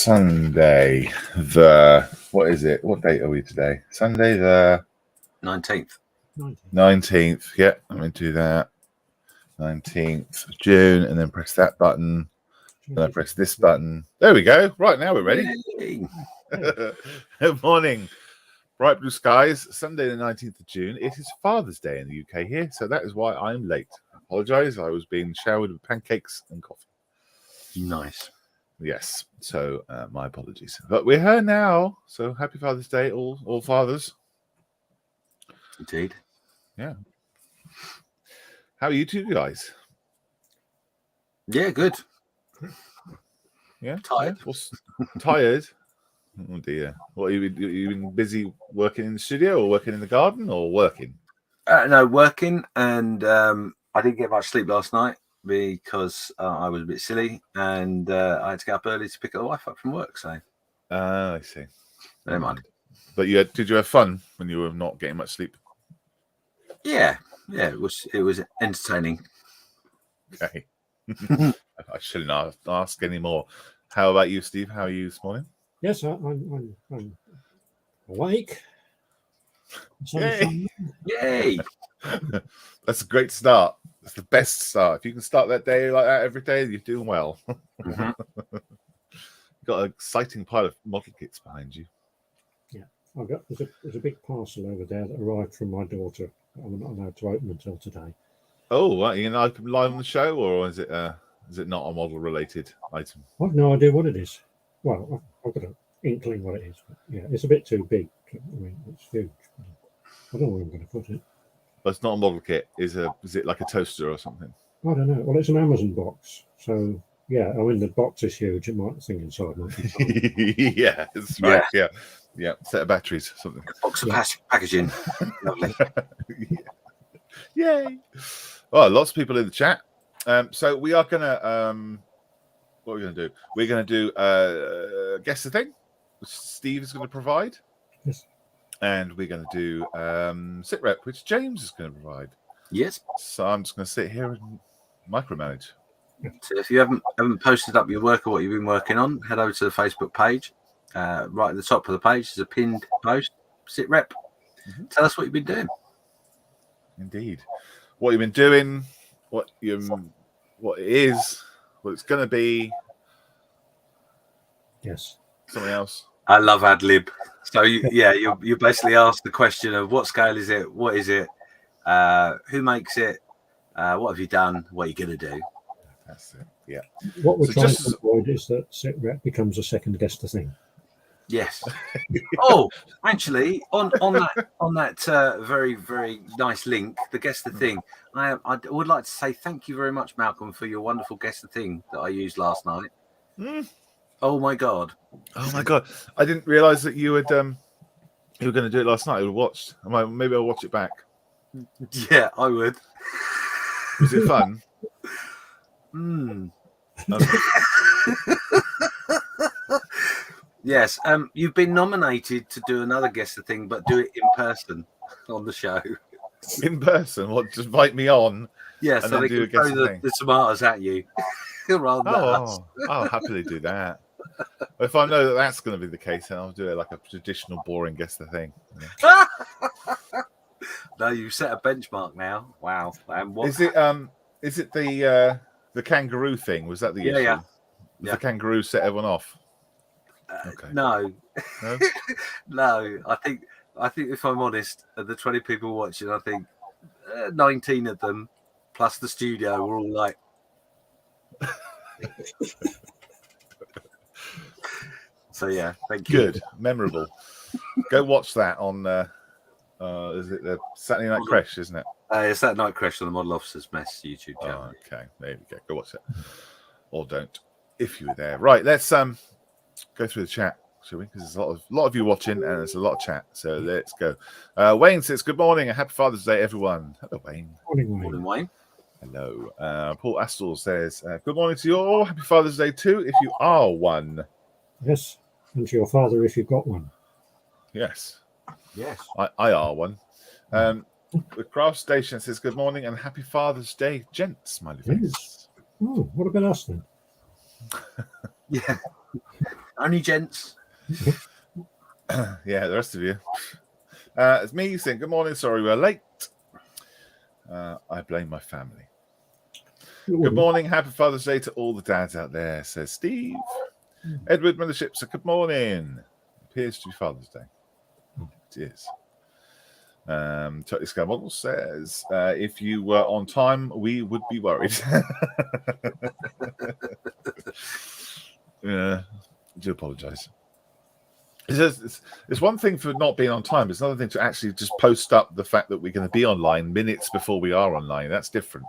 Sunday, what is it? What date are we today? Sunday the 19th. 19th. Yeah, I'm going to do that. 19th of June, and then press that button. And I press this button. There we go. Right, now we're ready. Good morning. Bright blue skies. Sunday the 19th of June. It is Father's Day in the UK here, so that is why I'm late. I apologise. I was being showered with pancakes and coffee. Nice. Yes, so my apologies. But we're here now, so happy Father's Day, all fathers. Indeed. Yeah. How are you two guys? Yeah, good. Yeah? Tired. Yeah? Tired? Oh dear. What, you been busy working in the studio or working in the garden or working? No, working, and I didn't get much sleep last night because I was a bit silly, and I had to get up early to pick the wife up from work. So, I see. Never mind. But did you have fun when you were not getting much sleep? Yeah, it was entertaining. Okay. I shouldn't ask anymore. How about you, Steve? How are you this morning? Yes, I'm awake. Yay! That's a great start. That's the best start. If you can start that day like that every day, you're doing well. Mm-hmm. Got an exciting pile of model kits behind you. Yeah, there's a big parcel over there that arrived from my daughter. I'm not allowed to open until today. Oh, right. You're going to open live on the show, or is it not a model related item? I've no idea what it is. Well, I've got an inkling what it is. But yeah, it's a bit too big. I mean, it's huge. I don't know where I'm going to put it. But it's not a model kit. Is it like a toaster or something? I don't know. Well, it's an Amazon box. So, yeah, I mean, the box is huge. It might think inside might be fine. Yeah, that's right. Yeah. Set of batteries, something. Box of packaging. Lovely. Yay. Well, lots of people in the chat. So we are going to... what are we going to do? We're going to do Guess the Thing, which Steve is going to provide. Yes. And we're going to do Sit Rep, which James is going to provide. Yes. So I'm just going to sit here and micromanage. So if you haven't posted up your work or what you've been working on, head over to the Facebook page. Right at the top of the page is a pinned post. Sit Rep. Mm-hmm. Tell us what you've been doing. Indeed. What you've been doing, what it is, what it's going to be. Yes. Something else. I love ad lib. So you basically ask the question of what scale is it, what is it, who makes it, what have you done, what are you going to do? That's it. Yeah. What we're trying to avoid is that Sit Rep becomes a second Guess the Thing. Yes. Oh, actually, on that very, very nice link, the Guess the Thing, I would like to say thank you very much, Malcolm, for your wonderful Guess the Thing that I used last night. Oh my god! Oh my god! I didn't realise that you would you were going to do it last night. I would have watched. Maybe I'll watch it back. Yeah, I would. Was it fun? Yes. You've been nominated to do another Guess the Thing, but do it in person on the show. In person? What? Just invite me on? Yeah, so they can throw the tomatoes at you. Rather than us. I'll happily do that. If I know that that's going to be the case, then I'll do it like a traditional, boring Guess the Thing. Yeah. No, you set a benchmark now. Wow. And what is it? Is it the kangaroo thing? Was that the issue? Yeah. The kangaroo set everyone off. Okay. No. No. I think if I'm honest, of the 20 people watching, I think 19 of them, plus the studio, were all like. So yeah, thank you. Good, memorable. Go watch that on. Is it the Saturday Night Crash? Isn't it? It's that Night Crash on the Model Officers Mess YouTube channel. Oh, okay, there we go. Go watch it, or don't if you were there. Right, let's go through the chat, shall we? Because there's a lot of you watching, and there's a lot of chat. So let's go. Wayne says, "Good morning and happy Father's Day, everyone." Hello, Wayne. Morning, Wayne. Hello. Paul Astle says, "Good morning to you all. Happy Father's Day too, if you are one." Yes, and to your father if you've got one. Yes. Yes. I are one. The Craft Station says, "Good morning and happy Father's Day, gents." Smiley face. Yes. Oh, what about us then? Yeah. Only gents. Yeah, the rest of you. It's me saying, "Good morning. Sorry we're late. I blame my family." Good morning. Happy Father's Day to all the dads out there, says Steve. Edward Mothership said, "Good morning. Appears to be Father's Day." It is. Totally Sky Model says, "If you were on time, we would be worried." Yeah, I do apologise. It's one thing for not being on time. It's another thing to actually just post up the fact that we're going to be online minutes before we are online. That's different.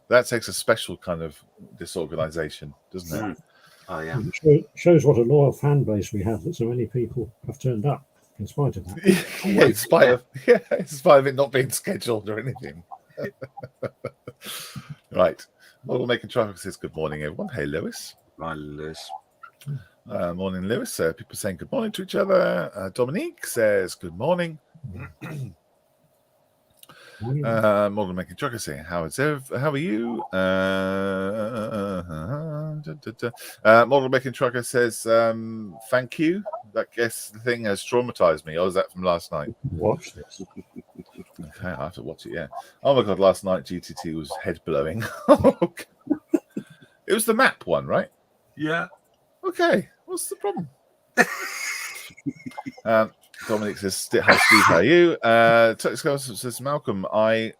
That takes a special kind of disorganisation, doesn't it? Oh yeah. It shows what a loyal fan base we have, that so many people have turned up in spite of that. Yeah, in spite of it not being scheduled or anything. Right. Model Making Traffic says, "Good morning, everyone." Hey, Lewis. Hi, Lewis. Morning, Lewis. People saying good morning to each other. Dominique says, "Good morning." Model Making Trucker saying, how are you? Model Making Trucker says, "Thank you. That Guess the Thing has traumatized me." Oh, was that from last night? Watch this. Okay, I have to watch it. Yeah. Oh my god, last night GTT was head blowing. It was the map one, right? Yeah. Okay. What's the problem? Dominic says, "Hi Steve, how are you?" Tux says, "Malcolm, I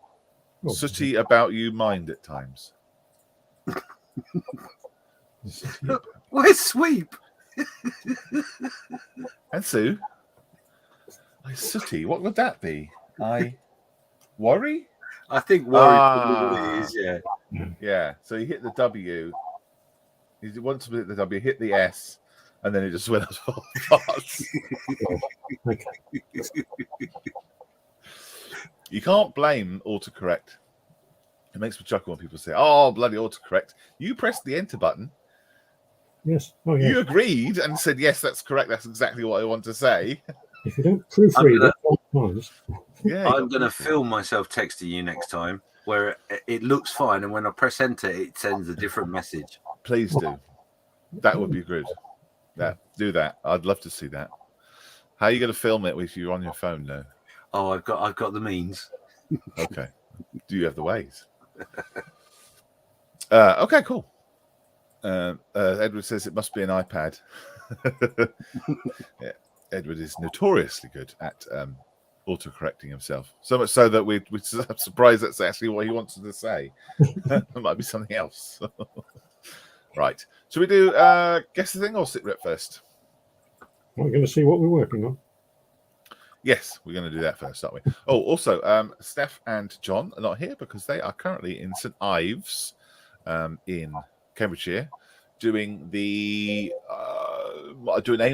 sooty about you mind at times." Where's Sweep? And Sue, I sooty. What would that be? I worry. I think worry is, yeah. Yeah. So you hit the W. You want to hit the W, hit the S, and then it just went as fast. You can't blame autocorrect. It makes me chuckle when people say, "Oh, bloody autocorrect." You pressed the enter button. Yes. Oh, yeah. You agreed and said, "Yes, that's correct. That's exactly what I want to say." If you don't proofread it, yeah, I'm going to film myself texting you next time where it looks fine, and when I press enter, it sends a different message. Please do. That would be good. Yeah, do that. I'd love to see that. How are you going to film it if you're on your phone, though? Oh, I've got the means. Okay. Do you have the ways? Okay, cool. Edward says it must be an iPad. Yeah, Edward is notoriously good at auto-correcting himself. So much so that we're surprised that's actually what he wanted to say. It might be something else. Right. Should we do Guess the Thing or sit rep first? we're going to see what we're working on. Yes, we're going to do that first, aren't we? Oh, also, Steph and John are not here because they are currently in St Ives in Cambridgeshire doing a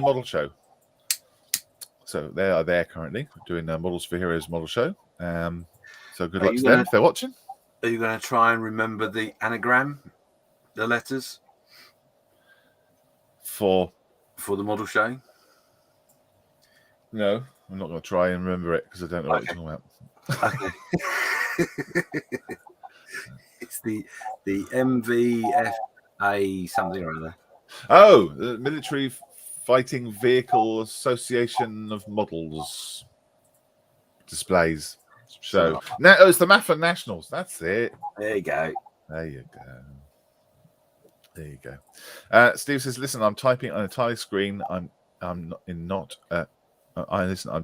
model show. So they are there currently doing the Models for Heroes model show. So good luck to them if they're watching. Are you going to try and remember the anagram, the letters for the model show? No, I'm not going to try and remember it because I don't know what you're talking about. Okay. It's the MVFA something or other. Oh, the Military Fighting Vehicle Association of Models displays. So now it's the MAFA Nationals. That's it. There you go. There you go. There you go. Steve says, "Listen, I'm typing on a tiny screen. I'm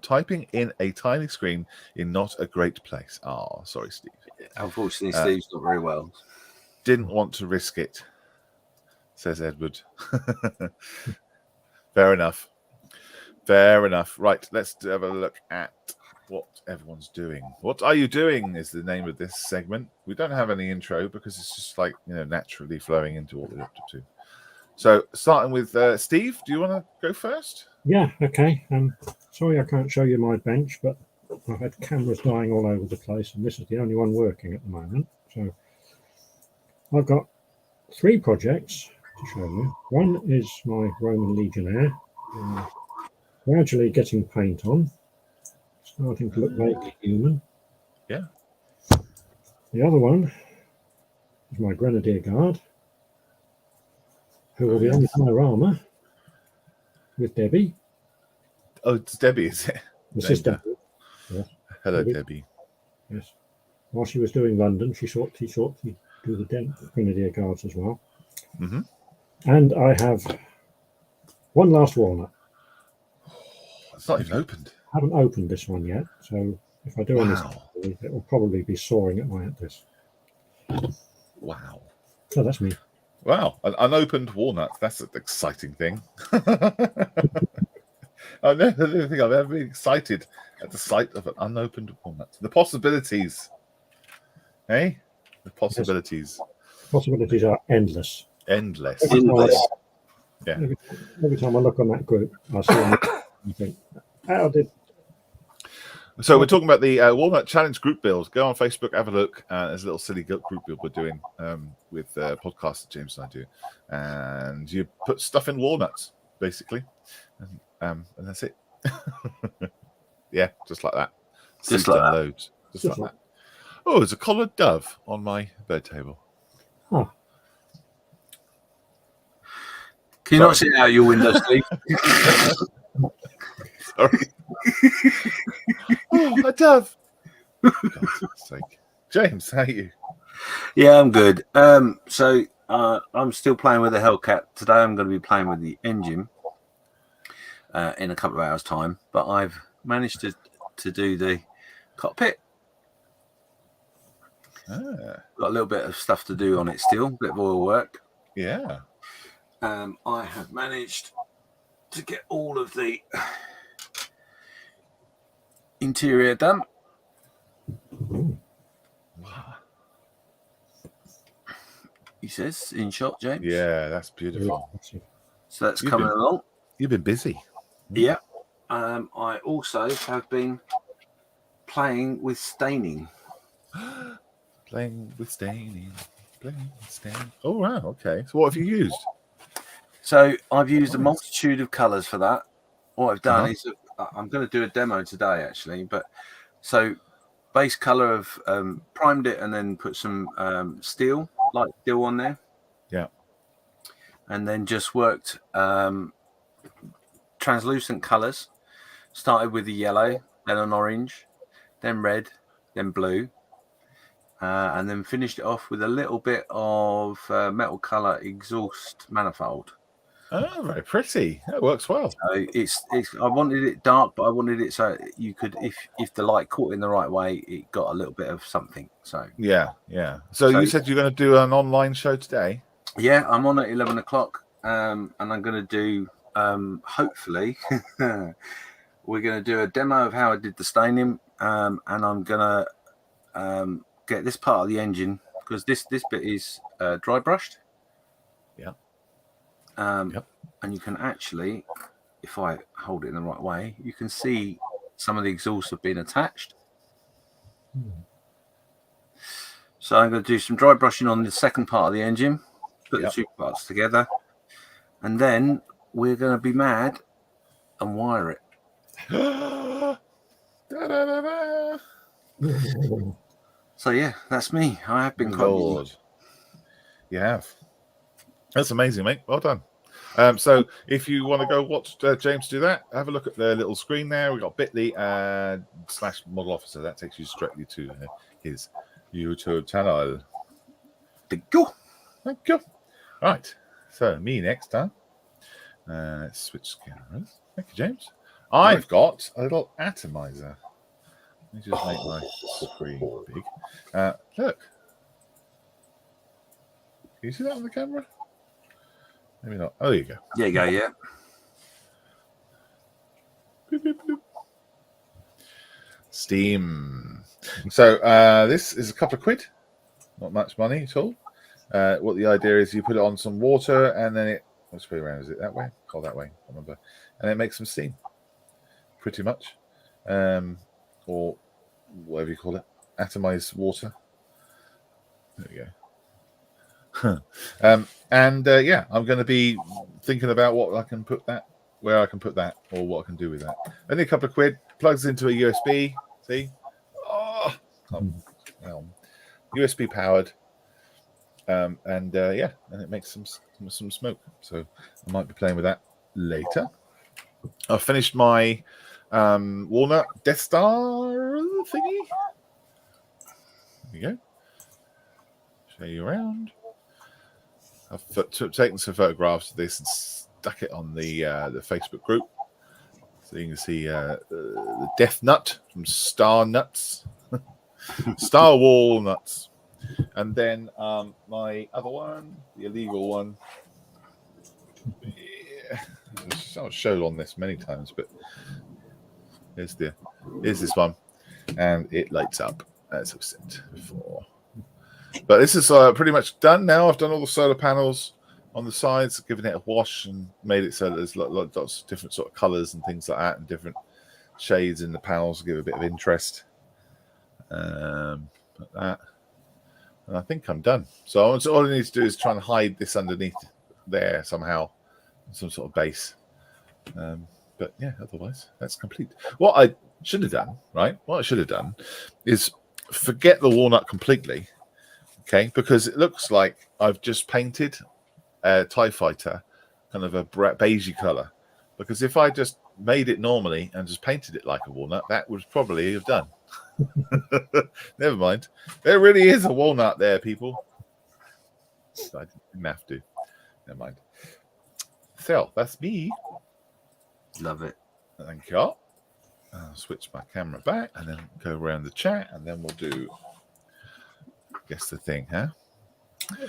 typing in a tiny screen in not a great place." Oh, sorry, Steve. Unfortunately, Steve's not very well. Didn't want to risk it, says Edward. Fair enough. Fair enough. Right, let's have a look at what everyone's doing. What are you doing is the name of this segment. We don't have any intro because it's just like, naturally flowing into what we're up to. So starting with Steve, do you want to go first? Yeah, okay. Sorry I can't show you my bench, but I've had cameras dying all over the place, and this is the only one working at the moment. So I've got 3 projects to show you. One is my Roman Legionnaire, gradually getting paint on, starting to look vaguely human. Yeah. The other one is my Grenadier Guard, who will be on fire armour with Debbie. Oh, it's Debbie, is it? This is Debbie. Yeah. Hello, Debbie. Yes. While she was doing London, she thought to do the Grenadier Guards as well. Mm-hmm. And I have one last walnut. It's not even opened. I haven't opened this one yet, so if I do anything, it will probably be sawing at my this. Wow. So that's me. Wow, an unopened walnut. That's an exciting thing. I never think I've ever been excited at the sight of an unopened walnut. The possibilities. The possibilities. Yes. Possibilities are endless. Endless. Yeah. Every time I look on that group, I see them and think, how did... So we're talking about the Walnut Challenge group build. Go on Facebook, have a look. There's a little silly group build we're doing with podcasts that James and I do. And you put stuff in walnuts, basically. And that's it. Yeah, just like that. Just like that. Loads. Just like that. Oh, there's a collared dove on my bed table. Huh. Can you not see out your window, Steve? Sorry. Oh, a dove. God's sake. James, how are you? Yeah, I'm good. So I'm still playing with the Hellcat. Today I'm going to be playing with the engine in a couple of hours' time. But I've managed to do the cockpit. Got a little bit of stuff to do on it still, a bit of oil work. Yeah. I have managed to get all of the interior done. Wow. He says in shot, James. Yeah, that's beautiful. So that's coming along. You've been busy. Yeah. I also have been playing with staining. Playing with staining. Oh, wow. Okay. So what have you used? So I've used a multitude of colours for that. What I've done is I'm going to do a demo today, actually. But so base colour of primed it and then put some steel, light steel on there. Yeah. And then just worked translucent colours. Started with the yellow, then an orange, then red, then blue. And then finished it off with a little bit of metal colour exhaust manifold. Oh, very pretty. That works well. So it's. I wanted it dark, but I wanted it so you could, if the light caught in the right way, it got a little bit of something. So yeah. So you said you're going to do an online show today? Yeah, I'm on at 11 o'clock, and I'm going to do hopefully, we're going to do a demo of how I did the staining, and I'm going to get this part of the engine, because this bit is dry brushed. Yeah. And you can actually, if I hold it in the right way, you can see some of the exhausts have been attached. So I'm going to do some dry brushing on the second part of the engine, put the two parts together, and then we're going to be mad and wire it. So yeah, that's me. I have been Lord. You have. That's amazing, mate. Well done. So if you want to go watch James do that, have a look at the little screen there. We've got bit.ly/model officer. That takes you directly to his YouTube channel. Thank you. Thank you. Right. So me next time. Let's switch cameras. Thank you, James. I've got a little atomizer. Let me just make my screen big. Look. Can you see that on the camera? Maybe not. Oh, there you go. There you go, yeah. Boop, boop, boop. Steam. So this is a couple of quid. Not much money at all. What the idea is, you put it on some water and then it... Which way around is it? That way? Oh, that way. I remember. And it makes some steam. Pretty much. Or whatever you call it. Atomized water. There we go. Yeah, I'm going to be thinking about what I can put that, where I can put that, or what I can do with that. Only a couple of quid. Plugs into a USB. See? USB powered. And it makes some smoke. So I might be playing with that later. I've finished my walnut Death Star thingy. There you go. Show you around. I've taken some photographs of this and stuck it on the Facebook group, so you can see the Death Nut from Star Nuts, Star Walnuts, and then my other one, the illegal one. Yeah, I've showed on this many times, but here's this one, and it lights up as I've said before. But this is pretty much done now. I've done all the solar panels on the sides, given it a wash and made it so there's lots of different sort of colours and things like that, and different shades in the panels to give a bit of interest. Like that. And I think I'm done. So all I need to do is try and hide this underneath there somehow, some sort of base. But yeah, otherwise that's complete. What I should have done, right? What I should have done is forget the walnut completely. Okay, because it looks like I've just painted a TIE fighter kind of a beigey color. Because if I just made it normally and just painted it like a walnut, that would probably have done. Never mind. There really is a walnut there, people. I didn't have to. Never mind. So that's me. Love it. Thank you. I'll switch my camera back and then go around the chat, and then we'll do guess the thing, huh?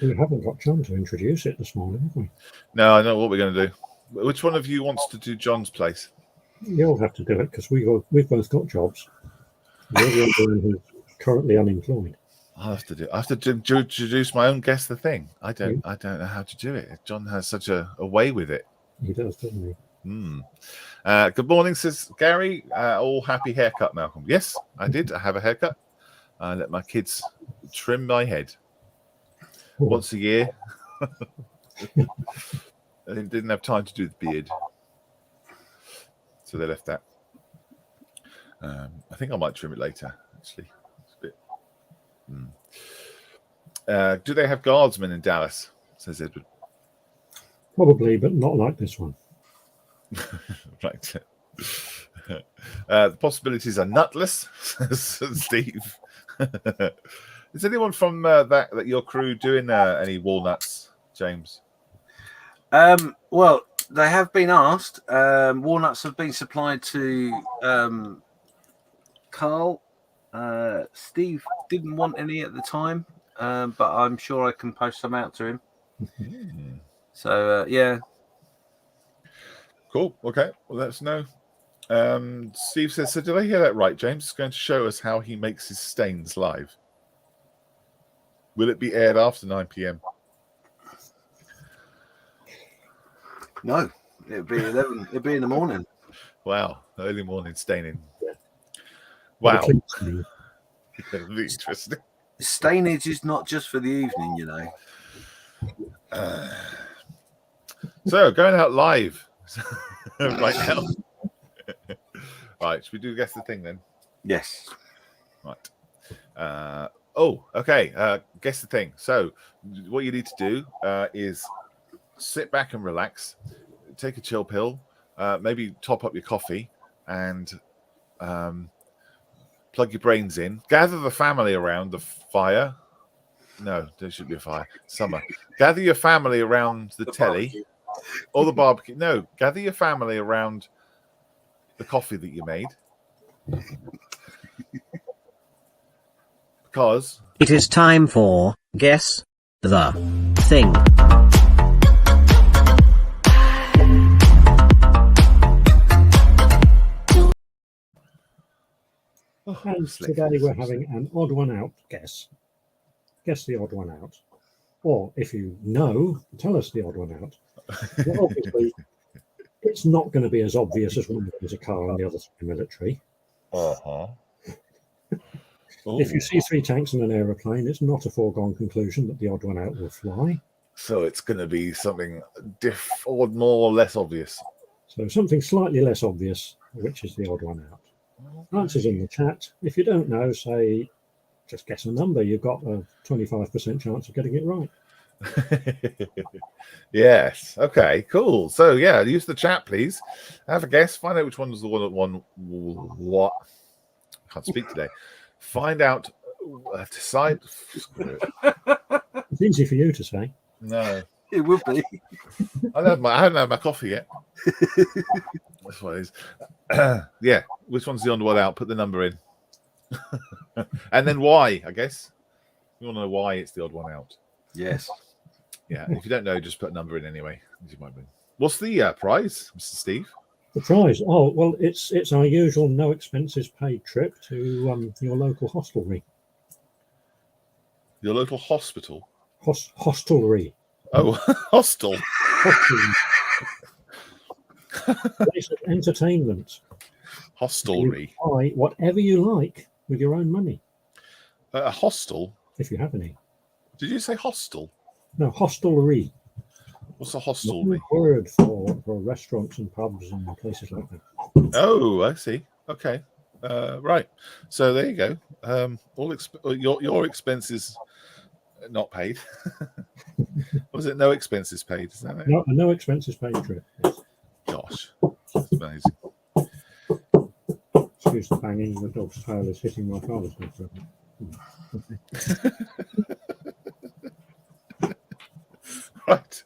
We haven't got John to introduce it this morning, have we? No, I know what we're going to do. Which one of you wants to do John's place? You'll have to do it because we've both got jobs. You're the one who's currently unemployed. I have to introduce my own guess the thing. I don't know how to do it. John has such a way with it. He does, doesn't he? Good morning, says Gary. All happy haircut, Malcolm. Yes, I did. I have a haircut. I let my kids trim my head once a year. They didn't have time to do the beard, so they left that. I think I might trim it later, actually. It's a bit... do they have guardsmen in Dallas, says Edward? Probably, but not like this one. Right. The possibilities are nutless, says Steve. Is anyone from that your crew doing any walnuts, James? Well, they have been asked. Walnuts have been supplied to Carl. Steve didn't want any at the time, but I'm sure I can post some out to him. So yeah. Cool. Okay. Well, let us know. Steve says, so did I hear that right? James is going to show us how he makes his stains live. Will it be aired after 9 p.m.? No, it'll be 11. It'll be in the morning. Wow. Early morning staining. Yeah. Wow. Clean. It'll be interesting. Stainage is not just for the evening, you know. So, going out live right now. Right, should we do guess the thing then? Yes. Right. Okay. Guess the thing. So, what you need to do is sit back and relax, take a chill pill, maybe top up your coffee, and plug your brains in. Gather the family around the fire. No, there should be a fire. Summer. Gather your family around the telly. Barbecue. Or the barbecue. No, gather your family around the coffee that you made. Because it is time for Guess the Thing. And today we're having an odd one out guess. Guess the odd one out. Or if you know, tell us the odd one out. Well, obviously, it's not going to be as obvious as one is a car and the other three military. If you see 3 tanks and an aeroplane, it's not a foregone conclusion that the odd one out will fly. So it's going to be something or more or less obvious. So something slightly less obvious, which is the odd one out. Answers in the chat. If you don't know, say, just guess a number. You've got a 25% chance of getting it right. Yes. Okay, cool. So, yeah, use the chat, please. Have a guess. Find out which one was the one that won what. I can't speak today. Find out, decide. Screw it. It's easy for you to say. No. It would be. I haven't had my coffee yet. That's what it is. Yeah. Which one's the odd one out? Put the number in. And then why, I guess. You want to know why it's the odd one out. Yes. Yeah. If you don't know, just put a number in anyway. You might win. What's the prize, Mr. Steve? The prize? Oh, well, it's our usual no expenses paid trip to your local hostelry. Your local hospital? Hostelry. Oh, hostel. Hostelry. Place of entertainment. Hostelry. You buy whatever you like with your own money. A hostel? If you have any. Did you say hostel? No, hostelry. What's a hostelry? Word for restaurants and pubs and places like that. Oh, I see. Okay. Right. So there you go. Your expenses not paid. Was it no expenses paid? Is that it? No, a no expenses paid trip. Yes. Gosh, that's amazing. Excuse the banging. The dog's tail is hitting my father's head. Right.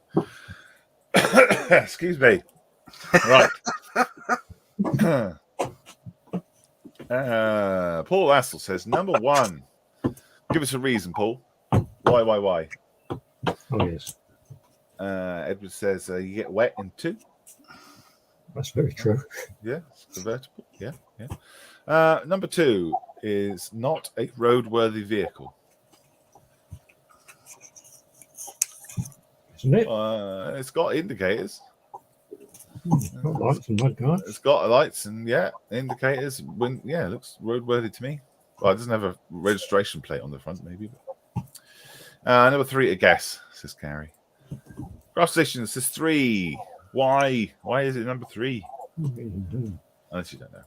Excuse me. Right. Paul Assel says, number 1. Give us a reason, Paul. Why? Oh, yes. Edward says, you get wet in 2. That's very true. Yeah, it's convertible. Yeah. Number 2 is not a roadworthy vehicle. Isn't it? It's got indicators. Got lights and mudguards. It's got lights and indicators. It looks roadworthy to me. Well, it doesn't have a registration plate on the front, maybe. But... number 3, a guess, says Gary. Craft Station says 3. Why? Why is it number 3? Unless you don't know.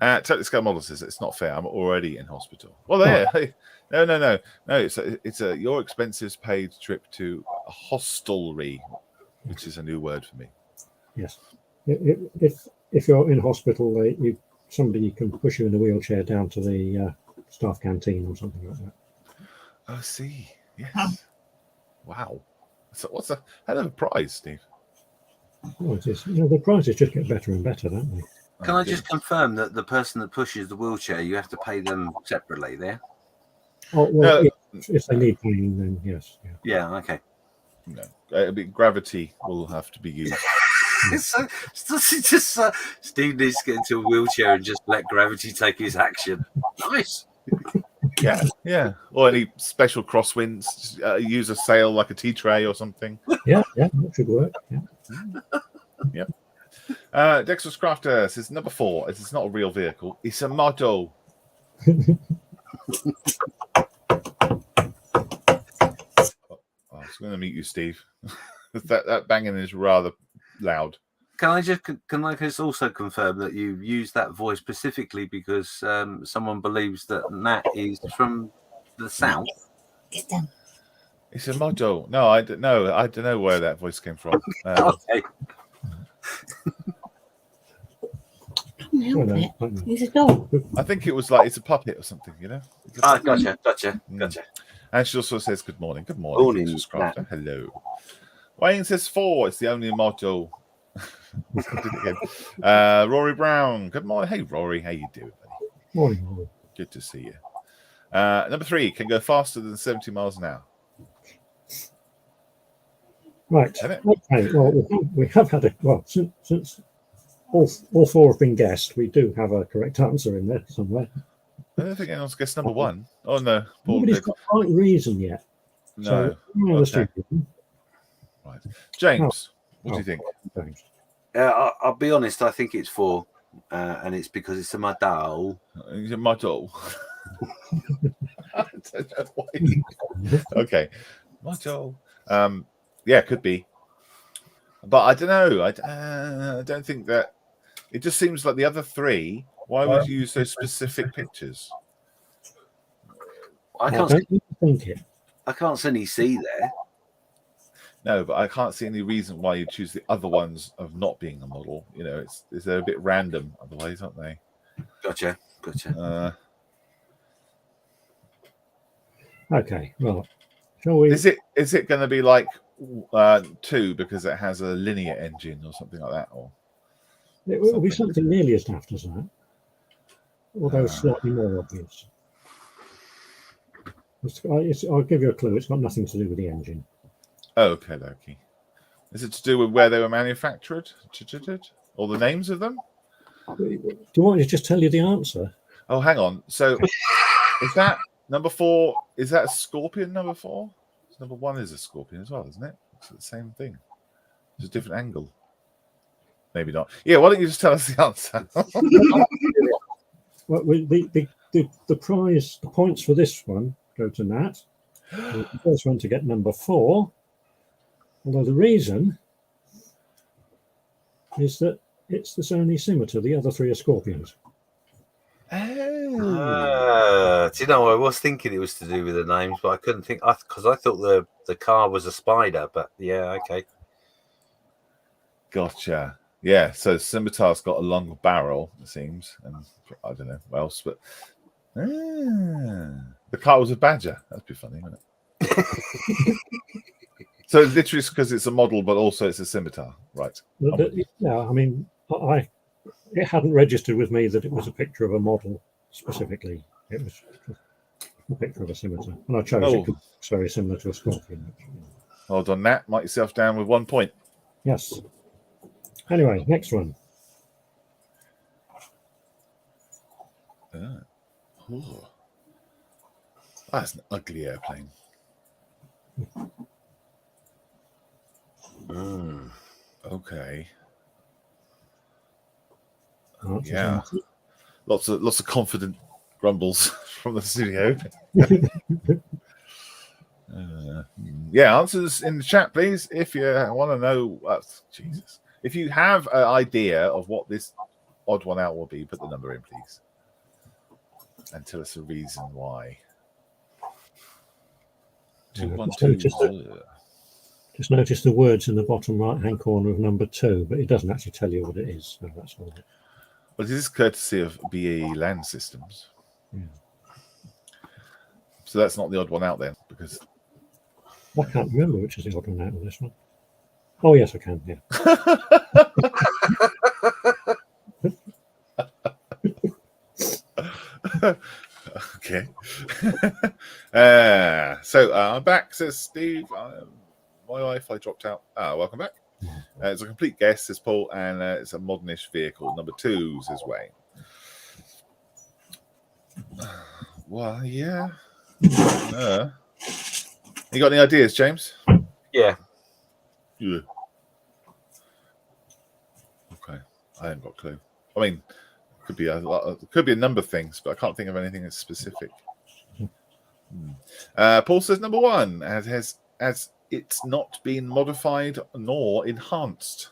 Totally Scale Model says it's not fair. I'm already in hospital. Well, there. Oh. No. It's a your expenses paid trip to a hostelry, which is a new word for me. Yes. If you're in hospital, somebody can push you in a wheelchair down to the staff canteen or something like that. Oh, see. Yes. Wow. So what's a hell of a prize, Steve? Oh, it is. The prizes just get better and better, don't they? Can I just confirm that the person that pushes the wheelchair, you have to pay them separately there? Oh, well, if they need paying, then yes. Yeah, okay. No. Gravity will have to be used. so just Steve needs to get into a wheelchair and just let gravity take his action. Nice. Yeah. Or any special crosswinds, use a sail like a tea tray or something. Yeah, that should work. Yeah. Yep. Dexter's Crafter says number 4. It's not a real vehicle. It's a model. I was going to meet you, Steve. that banging is rather loud. Can I just also confirm that you use that voice specifically because someone believes that Nat is from the south? It's a model. No, I don't know. I don't know where that voice came from. Okay. He's a dog. I think it was like it's a puppet or something, you know. Gotcha. And she also says good morning. Good morning, Dexter's Crafter. Hello. Wayne says 4. It's the only model. Rory Brown. Good morning. Hey, Rory. How you doing, buddy? Morning, Rory. Good to see you. Number 3 can go faster than 70 miles an hour. Right. Okay. Well, we have had since all 4 have been guessed, we do have a correct answer in there somewhere. I don't think anyone's guessed number 1. Oh no, nobody's got the right reason yet. No. So, Right, James. What do you think? James. I'll be honest. I think it's 4, and it's because it's a model. It's a model. I don't know why. Okay, model. Yeah, could be, but I don't know. I don't think that. It just seems like the other 3. Why would you use those specific pictures? I can't see any C there. No, but I can't see any reason why you choose the other ones of not being a model. You know, they're a bit random otherwise, aren't they? Gotcha. Okay, well, shall we? Is it going to be like 2 because it has a linear engine or something like that, or it will be something nearly as daft as that, although slightly more obvious. I'll give you a clue. It's got nothing to do with the engine. Okay. Is it to do with where they were manufactured? Or the names of them? Do you want me to just tell you the answer? Oh, hang on. So is that number 4? Is that a scorpion number 4? Number 1 is a scorpion as well, isn't it? It's the same thing. It's a different angle. Maybe not. Yeah, why don't you just tell us the answer? Well, the prize, the points for this one go to Nat. The first one to get number 4. Although the reason is that it's the Sony scimitar. The other 3 are scorpions. Oh. Do you know, I was thinking it was to do with the names, but I couldn't think because I thought the car was a spider. But yeah, okay. Gotcha. Yeah, so scimitar's got a long barrel, it seems, and I don't know what else, but the car was a badger. That'd be funny, wouldn't it? So literally because it's a model, but also it's a scimitar, right? Yeah, I mean, it hadn't registered with me that it was a picture of a model specifically. It was a picture of a scimitar, and I chose it because it's very similar to a scorpion. Hold on, Nat. Mark yourself down with 1 point. Yes. Anyway, next one. That's an ugly airplane. Okay. Yeah. Lots of confident grumbles from the studio. Yeah, answers in the chat, please. If you want to know, Jesus. If you have an idea of what this odd one out will be, put the number in, please, and tell us a reason why. 212. Just notice the words in the bottom right-hand corner of number 2, but it doesn't actually tell you what it is. So that's all. Well, this is courtesy of BAE Land Systems. Yeah. So that's not the odd one out then, because I can't remember which is the odd one out of this one. Oh yes, I can. Yeah. Okay. So I'm back, says Steve. My Wi-Fi dropped out. Welcome back. It's a complete guess, says Paul, and it's a modernish vehicle. Number 2, says Wayne. Well, yeah. You got any ideas, James? Yeah. Yeah. Okay, I haven't got a clue. I mean, could be a number of things, but I can't think of anything that's specific. Paul says number 1, as it's not been modified nor enhanced.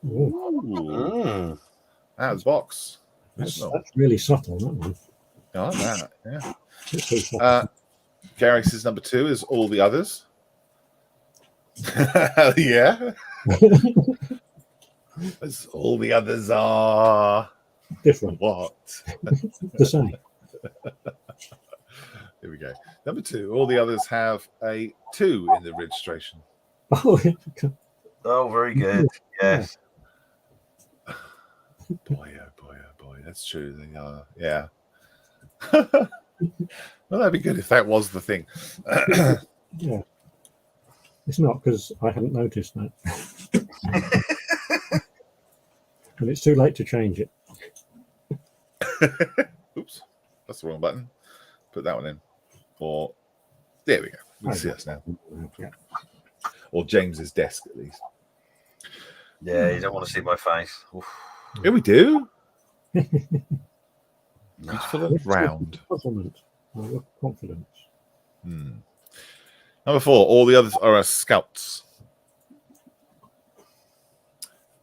Ooh. Out of the box. That's really subtle, that one. I like that. Yeah. It's so subtle. Gary says number 2 is all the others. Yeah. As all the others are Different. what? The same. Here we go. Number 2, all the others have a 2 in the registration. Oh, very good. Yes. Boy, oh boy. That's true. They are. Yeah. Well, that'd be good if that was the thing. Yeah. It's not, because I hadn't noticed that. And it's too late to change it. Oops. That's the wrong button. Put that one in. Or there we go. We can see us now. Yeah. Or James's desk, at least. Yeah, you don't want to see my face. Oof. Yeah, we do. No. It's full of round. Puzzlement. Confidence. Number 4, all the others are scouts.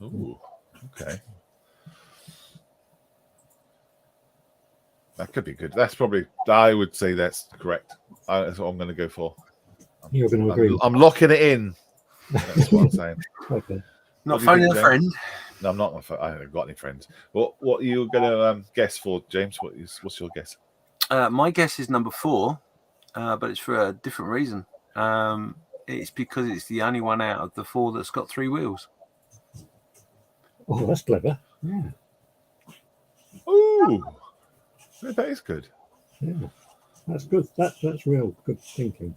Ooh, okay. That could be good. That's probably, I would say that's correct. That's what I'm going to go for. You're going to agree. I'm locking it in. That's what I'm saying. Okay. Not phoning a friend. No, I'm not. I haven't got any friends. What are you going to guess for, James? What's your guess? My guess is number 4, but it's for a different reason. It's because it's the only one out of the 4 that's got 3 wheels. Oh, that's clever. Yeah. Ooh, that is good. Yeah. That's good. That's real good thinking.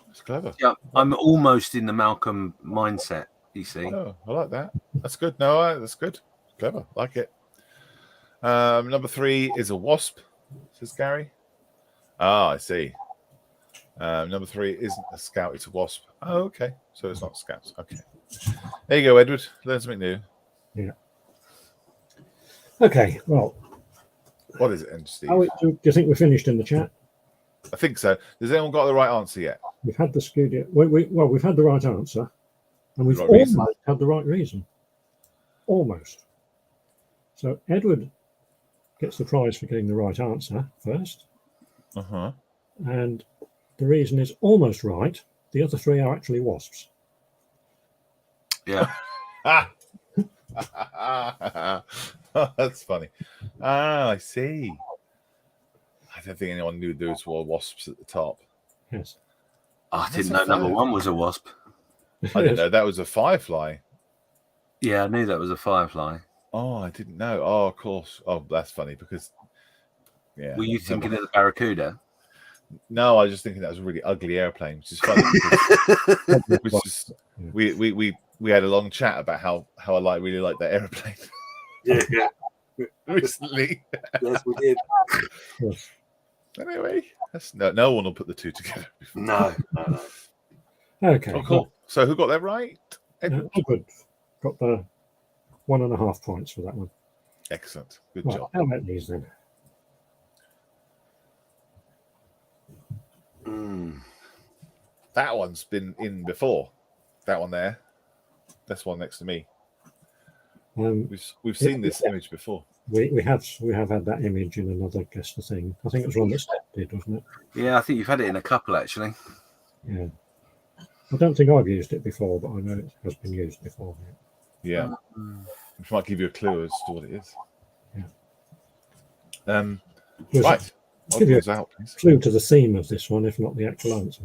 It's clever. Yeah, I'm almost in the Malcolm mindset, you see. Oh, I like that. That's good. No, that's good. Clever. Like it. Number 3 is a wasp, says Gary. Ah, I see. Number 3 isn't a scout, it's a wasp. Oh, okay. So it's not scouts. Okay. There you go, Edward. Learn something new. Yeah. Okay. Well, What is it, Steve? do you think we're finished in the chat? I think so. Has anyone got the right answer yet? We've had the studio. We've had the right answer, and we've Right almost reason. had the right reason. Almost. So Edward gets the prize for getting the right answer first, Uh-huh. and the reason is almost right. The other 3 are actually wasps. Yeah. That's funny. Ah, I see. I don't think anyone knew those were wasps at the top. Yes. I didn't know number 1 was a wasp. I didn't know that was a firefly. Yeah, I knew that was a firefly. Oh, I didn't know. Oh, of course. Oh, that's funny because, yeah. Were you thinking of the barracuda? No, I was just thinking that was a really ugly airplane, which is funny. Which is, we had a long chat about how I really like that airplane Yeah. recently. Yes, we did. Yes. Anyway, no one will put the 2 together. No. Okay. Oh, cool. So who got that right? Edward? Edward got the 1.5 points for that one. Excellent. Good Right, job. how about these then? That one's been in before. That one there. This one next to me. We've seen this image before. We have had that image in another guest thing. I think it was one that Steph did, wasn't it? Yeah, I think you've had it in a couple actually. Yeah. I don't think I've used it before, but I know it has been used before. Yeah. Which might give you a clue as to what it is. Yeah. Right. Give you Odd ones out, please. clue to the theme of this one, if not the actual answer.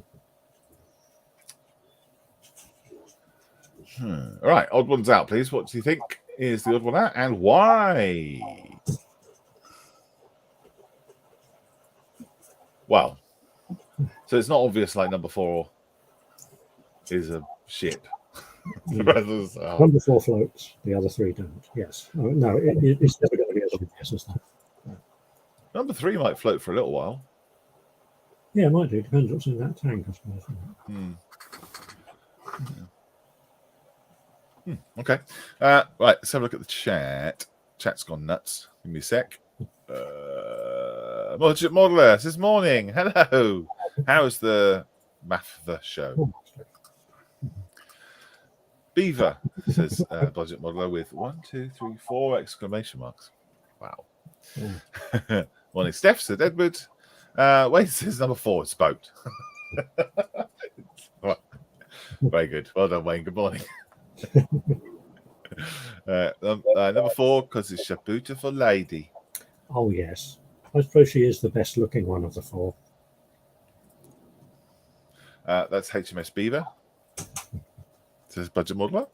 All right. Odd ones out, please. What do you think is the odd one out and why? Well, so it's not obvious like number 4 is a ship. The others are. Number 4 floats, the other 3 don't. Yes. No, it's never going to be as obvious as that. Number 3 might float for a little while. Yeah, it might do. Depends what's in that tank, I suppose. Okay. Right, let's have a look at the chat. Chat's gone nuts. Give me a sec. Modeler says morning. Hello. How's the math show? Beaver, says Budget Modeler with 1, 2, 3, 4 exclamation marks. Wow. Morning, Steph, said Edward. Wayne says number 4 is boat. Very good. Well done, Wayne. Good morning. Number 4, because it's a beautiful lady. Oh, yes. I suppose she is the best looking one of the 4. That's HMS Beaver, says Budget Modeler.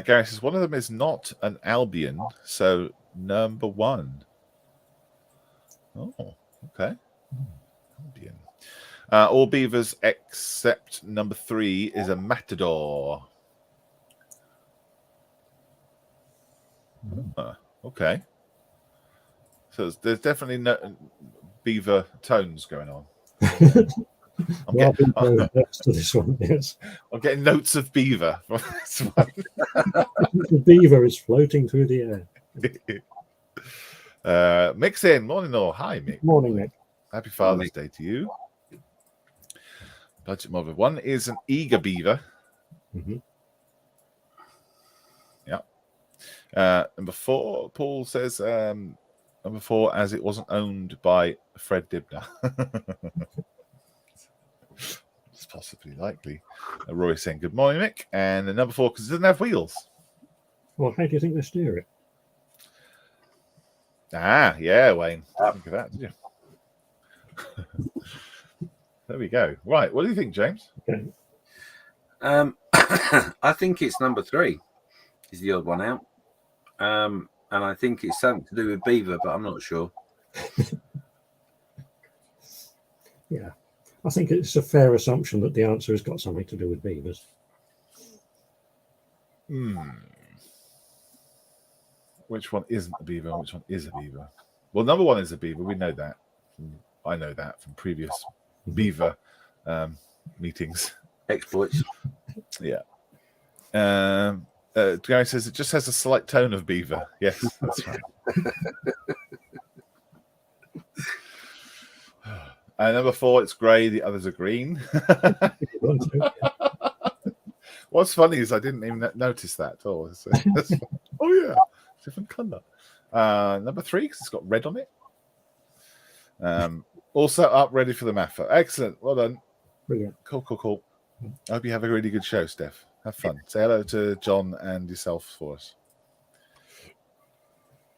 Gary says one of them is not an Albion, so number 1. Oh, okay. Albion. All beavers except number 3 is a matador. Okay. So there's definitely no beaver tones going on. I'm getting to this one, yes. I'm getting notes of beaver from this one. The beaver is floating through the air. Mix in. Morning all. Hi, Mick. Morning, Mick. Happy Father's Day to you. Budget model 1 is an eager beaver. Yeah. Number 4, Paul says number 4 as it wasn't owned by Fred Dibner. It's possibly likely. Roy saying good morning, Mick. And the number 4 because it doesn't have wheels. Well, how do you think they steer it? Ah, yeah, Wayne. Think of that, did you? There we go. Right, what do you think, James? Okay. I think it's number 3 is the odd one out. And I think it's something to do with beaver, but I'm not sure. Yeah. I think it's a fair assumption that the answer has got something to do with beavers. Which one isn't a beaver and which one is a beaver? Well, number 1 is a beaver. We know that. I know that from previous beaver meetings. Exploits. Yeah. Gary says it just has a slight tone of beaver. Yes, that's right. Number 4, it's grey. The others are green. What's funny is I didn't even notice that at all. Oh, yeah. Different colour. Number 3, because it's got red on it. Also up, ready for the MAFA. Excellent. Well done. Brilliant. Cool. I hope you have a really good show, Steph. Have fun. Say hello to John and yourself for us.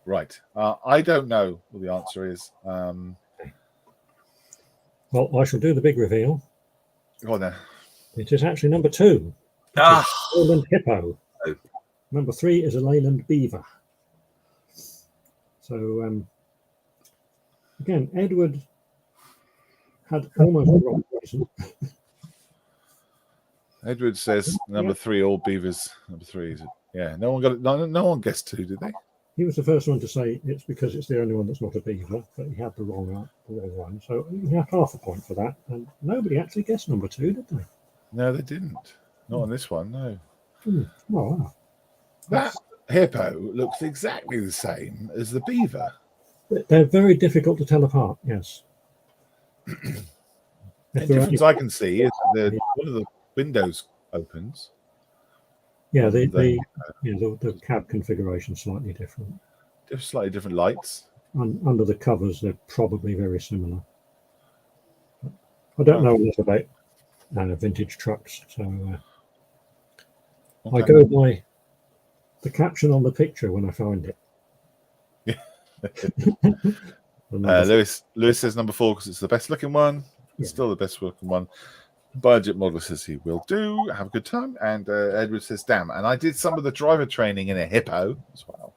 Right. I don't know what the answer is. Well, I shall do the big reveal. Go on then. It is actually number 2. Leyland hippo. Number 3 is a Leyland beaver. So, again, Edward had almost the wrong reason. Edward says number 3, all beavers. Number 3 is it? Yeah. No one got it. No one guessed 2, did they? He was the first one to say it's because it's the only one that's not a beaver, but he had the wrong one. So he had half a point for that. And nobody actually guessed number 2, did they? No, they didn't. Not on this one, no. Oh, wow. That hippo looks exactly the same as the beaver. They're very difficult to tell apart, yes. The difference I can see is that one of the windows opens. Yeah, the cab configuration is slightly different. Slightly different lights. Under the covers, they're probably very similar. I don't know enough about vintage trucks, so I go by the caption on the picture when I find it. Lewis says number 4 because it's the best looking one. It's still the best looking one. Budget model says he will do. Have a good time. And Edward says, damn. And I did some of the driver training in a hippo as well.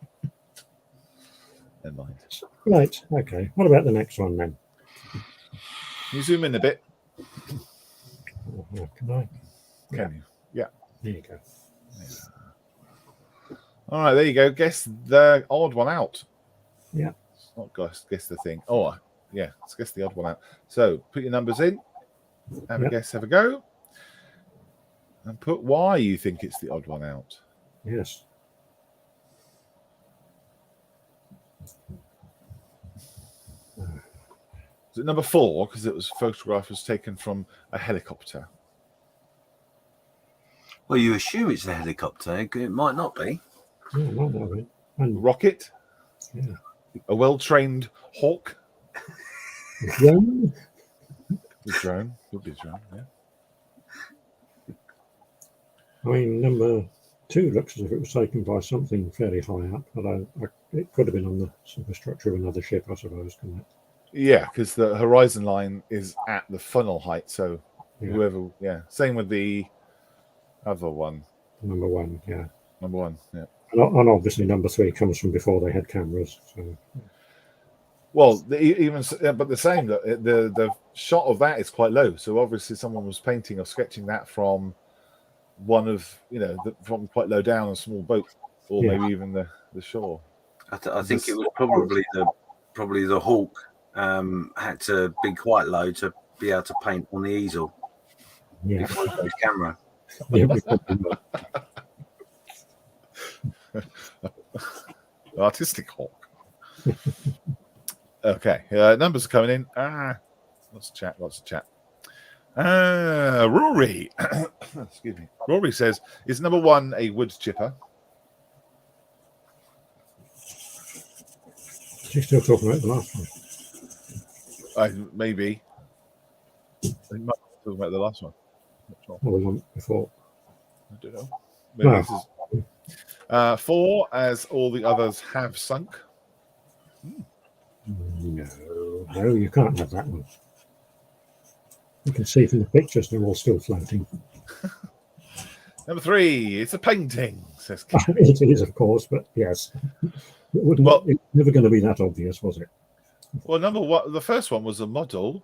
Never mind. Right. Okay. What about the next one then? Can you zoom in a bit? Can I? Can you? Yeah. There you go. All right, there you go. Guess the odd one out. Yeah. It's not guess the thing. Oh, yeah. Let's guess the odd one out. So put your numbers in. Have a guess. Have a go. And put why you think it's the odd one out. Yes. Is it number 4? Because it was photograph was taken from a helicopter. Well, you assume it's a helicopter. It might not be. Yeah, might not be. And Rocket? yeah. A well-trained hawk? Drone? A drone. Could be a drone, yeah. I mean, number 2 looks as if it was taken by something fairly high up, although it could have been on the superstructure of another ship, I suppose, couldn't it? Yeah, because the horizon line is at the funnel height. So whoever, same with the other one. Number 1, yeah. Number 1, yeah. And obviously number 3 comes from before they had cameras. So. Well, but the same. The shot of that is quite low. So obviously someone was painting or sketching that from one of from quite low down, a small boat, or maybe even the shore. I think it was probably the hawk had to be quite low to be able to paint on the easel before his camera. Yeah, Artistic hawk. Okay, numbers are coming in. Lots of chat. Rory, excuse me. Rory says, "Is number 1 a wood chipper?" She's still talking about the last one. Maybe. They might be talking about the last one. Not sure. Or the one before. I don't know. Maybe this is 4, as all the others have sunk. No, you can't have that one. You can see from the pictures they're all still floating. Number 3, it's a painting, says Ken. It is, of course, but yes. It's never going to be that obvious, was it? Well, number 1, the first one was a model.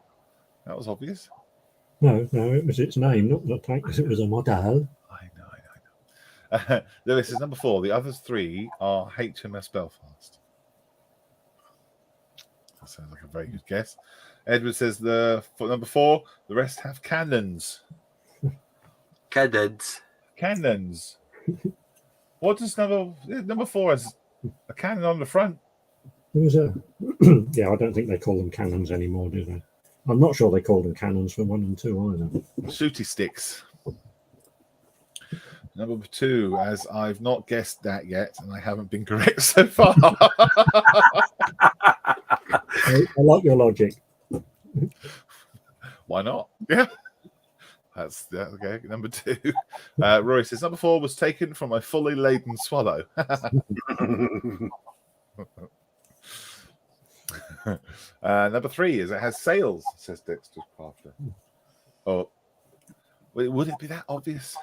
That was obvious. No, it was its name, not the tank, because it was a model. I know. This is number 4. The other 3 are HMS Belfast. That sounds like a very good guess. Edward says for number 4, the rest have cannons. Cannons. What does number 4 has a cannon on the front? There was a I don't think they call them cannons anymore, do they? I'm not sure they call them cannons for 1 and 2 either. Shooty sticks. Number 2, as I've not guessed that yet, and I haven't been correct so far. I like your logic. Why not? Yeah. That's okay. Number 2. Roy says number 4 was taken from a fully laden swallow. Number 3 is it has sails, says Dexter Crafter. Oh, would it be that obvious? I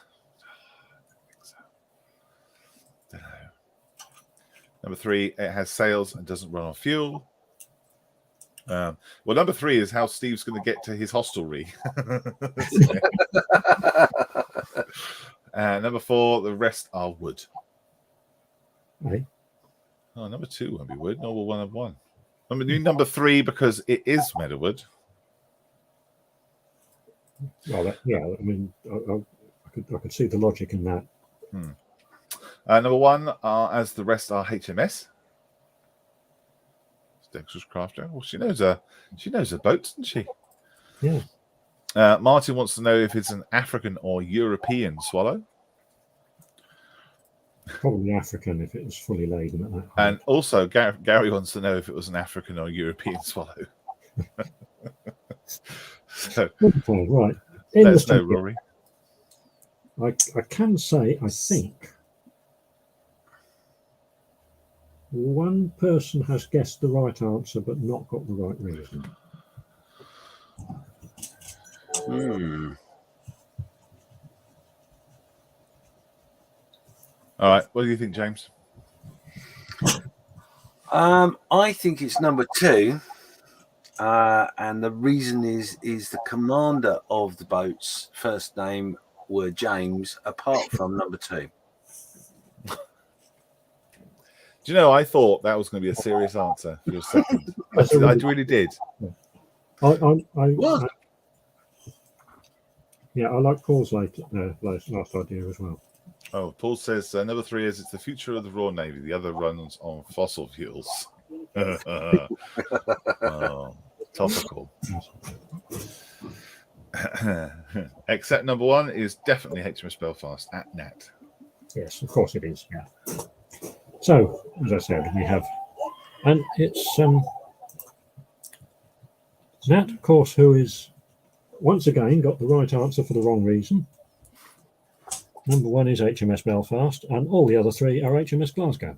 think so. Don't know. Number 3, it has sails and doesn't run on fuel. Well, number 3 is how Steve's going to get to his hostelry. Number 4, the rest are wood. Right. Oh, number 2 won't be wood. Nor will 1 of 1. I mean, number 3 because it is meadowwood. Well, I mean, I could see the logic in that. Number 1 as the rest are HMS. Dexter's Crafter. Well, she knows her boats, doesn't she? Yeah. Martin wants to know if it's an African or European swallow. Probably African if it was fully laden at that point. And also, Gary wants to know if it was an African or European swallow. So, okay, right. Let us know, Rory. I can say, I think, one person has guessed the right answer but not got the right reason. All right. What do you think, James? I think it's number 2. And the reason is the commander of the boat's first name were James, apart from number 2. Do you know, I thought that was going to be a serious answer for your second. I really did. What? Yeah, I like Paul's last idea as well. Oh, Paul says number 3 is it's the future of the Royal Navy. The other runs on fossil fuels. Oh, topical. Except number 1 is definitely HMS Belfast at Nat. Yes, of course it is. Yeah. So, as I said, we have, and it's Nat, of course, who is once again got the right answer for the wrong reason. Number 1 is HMS Belfast, and all the other 3 are HMS Glasgow.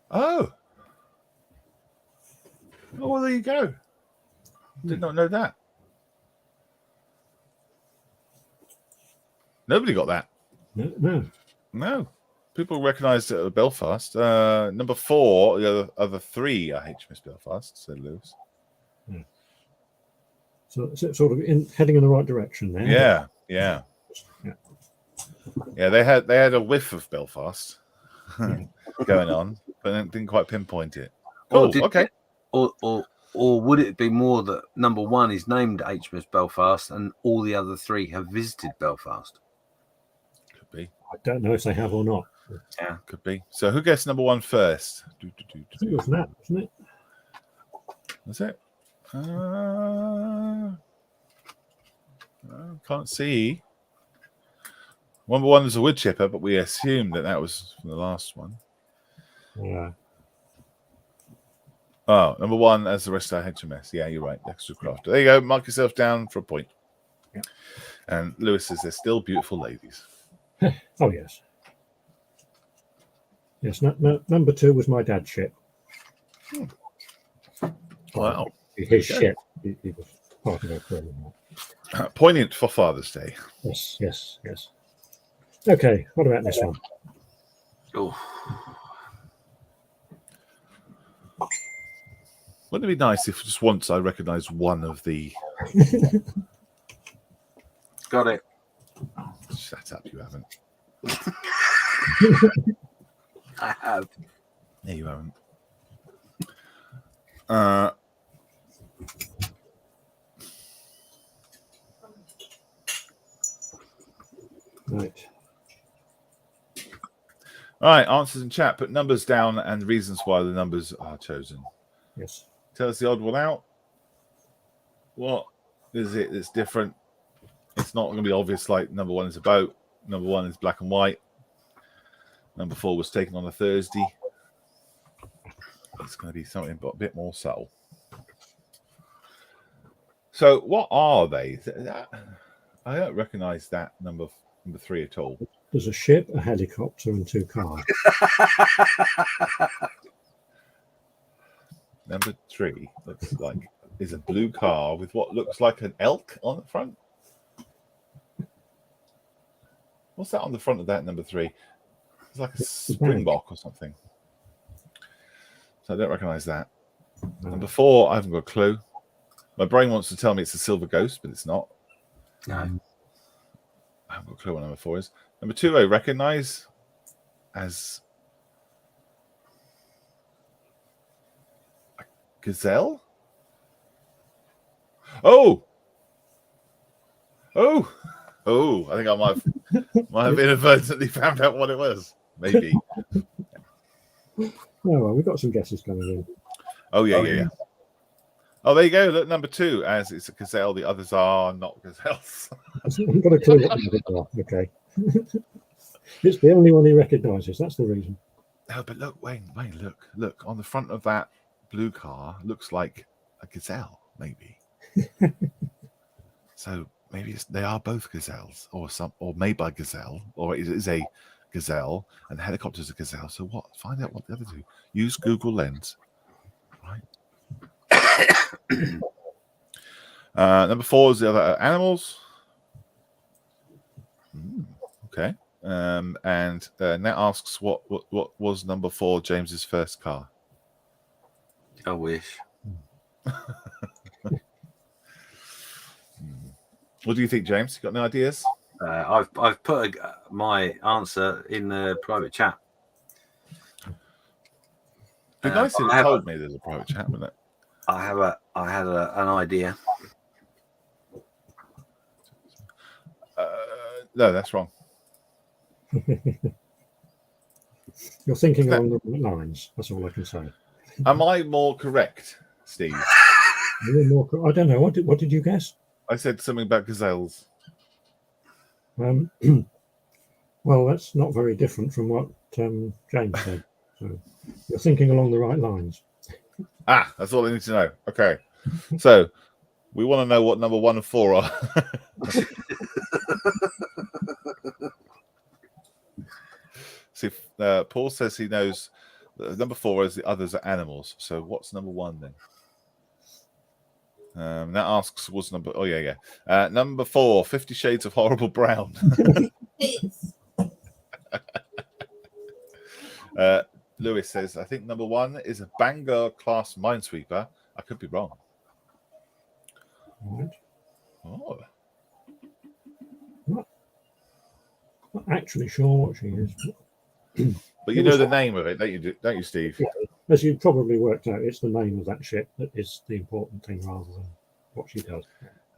Oh, well, there you go. Did not know that. Nobody got that. No. People recognised it at Belfast. Number 4, the other 3 are HMS Belfast, said Lewis. Yeah. So it's sort of heading in the right direction there. Yeah. They had a whiff of Belfast going on, but didn't quite pinpoint it. Oh, okay. Or would it be more that number 1 is named HMS Belfast and all the other 3 have visited Belfast? Could be. I don't know if they have or not. Yeah, could be. So who guessed number 1 first? I think it was Nat, wasn't it? Was it? Can't see. Number 1 is a wood chipper, but we assumed that was from the last one. Yeah. Oh, number 1 as the rest of our HMS. Yeah, you're right. Extra craft. There you go. Mark yourself down for a point. Yeah. And Lewis says they're still beautiful ladies. Oh, yes. Yes, number 2 was my dad's ship. Wow. His ship. He was part of our crew. Poignant for Father's Day. Yes. Okay, what about this one? Oh, Wouldn't it be nice if just once I recognised one of the... got it. Shut up, you haven't. I have. No, you haven't. Right. All right, answers in chat. Put numbers down and reasons why the numbers are chosen. Yes. Tell us the odd one out. What is it that's different? It's not going to be obvious like number 1 is a boat. Number 1 is black and white. Number 4 was taken on a Thursday. It's going to be something but a bit more subtle. So what are they? I don't recognise that number 3 at all. There's a ship, a helicopter, and 2 cars. Number 3 looks like is a blue car with what looks like an elk on the front. What's that on the front of that number 3? It's like a springbok or something. So I don't recognise that. Number 4, I haven't got a clue. My brain wants to tell me it's a silver ghost, but it's not. No. I haven't got a clue what number 4 is. Number 2, I recognise as a gazelle. Oh! I think I might have inadvertently found out what it was. Maybe. Oh, well, we've got some guesses coming in. Oh, yeah. Oh, there you go. Look, number 2, as it's a gazelle. The others are not gazelles. I've got a clue what the others are. Okay. It's the only one he recognises. That's the reason. No, but look, Wayne, look. On the front of that blue car, looks like a gazelle, maybe. So maybe they are both gazelles, or made by gazelle, or it is a gazelle, and the helicopter's a gazelle. So what? Find out what the other 2. Use Google Lens. Right. Number 4 is the other animals. Okay. And Nat asks, what was number 4 James's first car? I wish. What do you think, James? You got any ideas? I've put my answer in the private chat. Be nice if it told me there's a private chat, wouldn't it? I had an idea. No, that's wrong. You're thinking along the right lines. That's all I can say. Am I more correct, Steve? I don't know. What did you guess? I said something about gazelles. Well, that's not very different from what James said. So you're thinking along the right lines. That's all I need to know. Okay. So we want to know what number 1 and 4 are. See, Paul says he knows number 4 is the others are animals. So what's number 1 then? That asks what's number. Oh yeah. Number 4, 50 Shades of Horrible Brown. Lewis says, I think number 1 is a Bangor class minesweeper. I could be wrong. Right. Oh. Not actually sure what she is. But you know the name of it, don't you, Steve? Yeah, as you probably worked out, it's the name of that ship that is the important thing rather than what she does.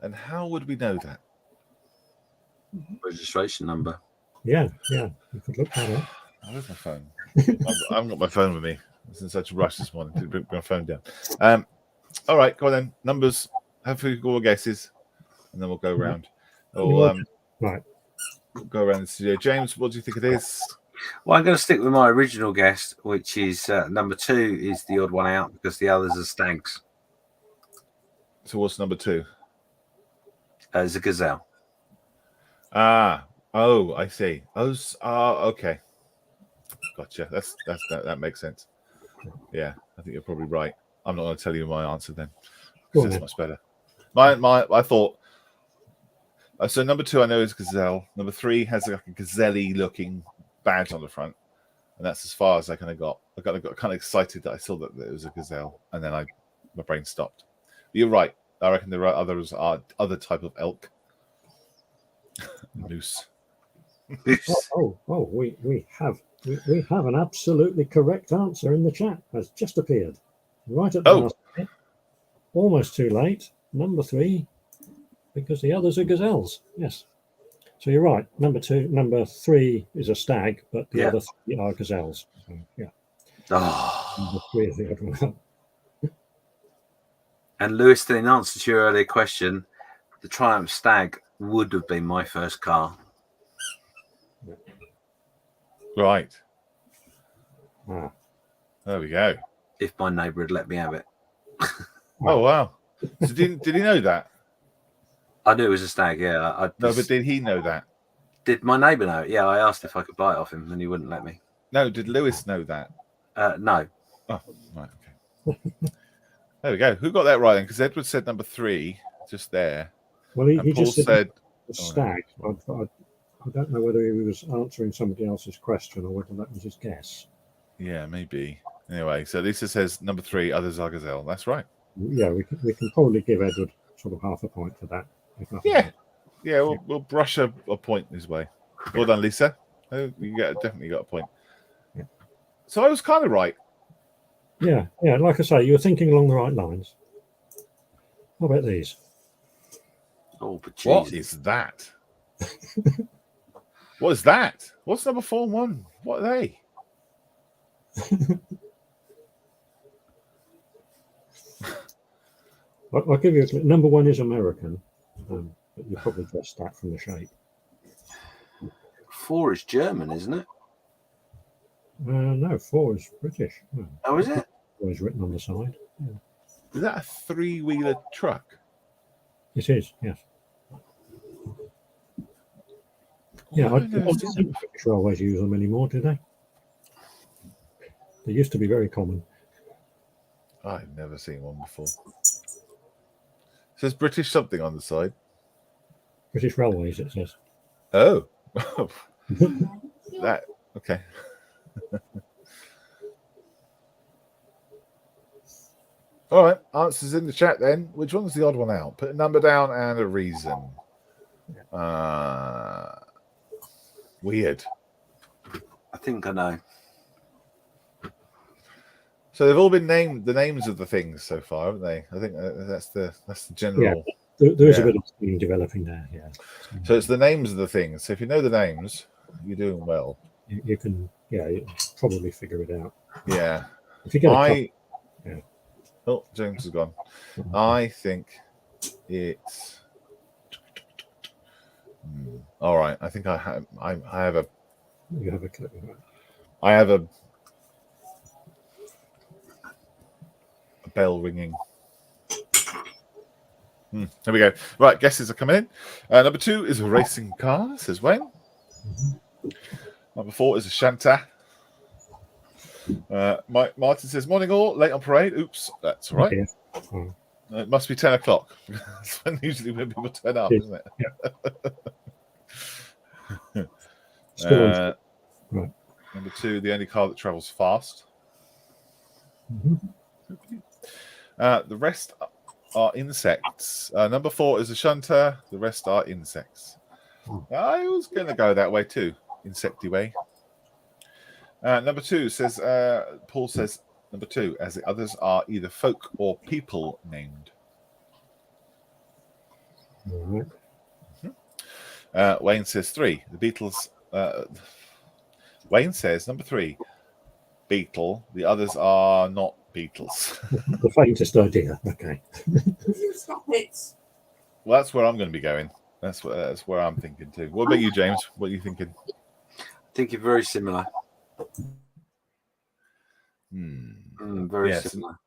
And how would we know that? Registration number. Yeah, you could look that up. Where's my phone? I haven't got my phone with me. I was in such a rush this morning to bring my phone down. All right, go on then. Numbers. Hopefully, all guesses, and then we'll go around. Right. We'll go around the studio. James, what do you think it is? Well, I'm going to stick with my original guess, which is number 2 is the odd one out because the others are stags. So what's number 2? It's a gazelle. Oh, I see. Okay. Gotcha. That makes sense. Yeah, I think you're probably right. I'm not going to tell you my answer then. Because it's much better. I thought. So number 2 I know is gazelle. Number 3 has like a gazelle-y looking badge on the front, and that's as far as I kind of got. I got kind of excited that I saw that it was a gazelle, and then my brain stopped. But you're right. I reckon there are other type of elk. Moose. We have an absolutely correct answer in the chat. Has just appeared right at the last minute. Almost too late. Number 3, because the others are gazelles. Yes. So you're right. Number 3 is a stag, but the other 3 are gazelles. So, yeah. Number 3 is the other one. And Lewis, in answer to your earlier question, the Triumph Stag would have been my first car. Right. There we go. If my neighbour had let me have it. Oh wow! So did he know that? I knew it was a stag. Yeah. No, but did he know that? Did my neighbour know it? Yeah, I asked if I could buy it off him, and he wouldn't let me. No, did Lewis know that? No. Oh, right. Okay. There we go. Who got that right then? Because Edward said number 3, just there. Well, he Paul just said a oh, stag. No. I don't know whether he was answering somebody else's question or whether that was his guess. Yeah, maybe. Anyway, so Lisa says number 3, others are gazelle. That's right. Yeah, we can probably give Edward sort of half a point for that. Yeah. We'll brush a point his way. Well done, Lisa. Oh, definitely got a point. Yeah. So I was kind of right. Yeah. Like I say, you were thinking along the right lines. How about these? Oh, but What is that? What is that? What's number 4 and 1? What are they? I'll give you a clue. Number 1 is American, but you probably guessed that from the shape. 4 is German, isn't it? No, 4 is British. No. Oh, is it? 4 is written on the side. Yeah. Is that a 3-wheeler truck? It is, yes. Yeah, I don't think British railways use them anymore, do they? They used to be very common. I've never seen one before. It says British something on the side. British Railways, it says. Oh. That, okay. All right, answers in the chat then. Which one's the odd one out? Put a number down and a reason. Weird. I think I know. So they've all been named the names of the things so far, haven't they? I think that's the general. Yeah, there is a bit of theme developing there. Yeah. So it's the names of the things. So if you know the names, you're doing well. You can, you probably figure it out. Yeah. If you get a couple, Oh, James is gone. I think it's. All right. I think I have a. You have a clue. I have a bell ringing. There we go. Right, guesses are coming in. Number 2 is a racing car, says Wayne. Number 4 is a Shanta. Martin says, morning all, late on parade. Oops, that's all right. It must be 10 o'clock. That's usually when people turn up, isn't it? Yeah. Right. Number 2, the only car that travels fast. The rest are insects. Number 4 is a shunter. The rest are insects. I was going to go that way too, insecty way. Number 2 says, Paul says, number 2, as the others are either folk or people named. Wayne says 3, the Beatles. Wayne says number 3, Beetle. The others are not Beatles. The faintest idea. Okay. Stop it. Well, that's where I'm going to be going. That's where I'm thinking too. What about you, James? What are you thinking? Thinking very similar. Very similar.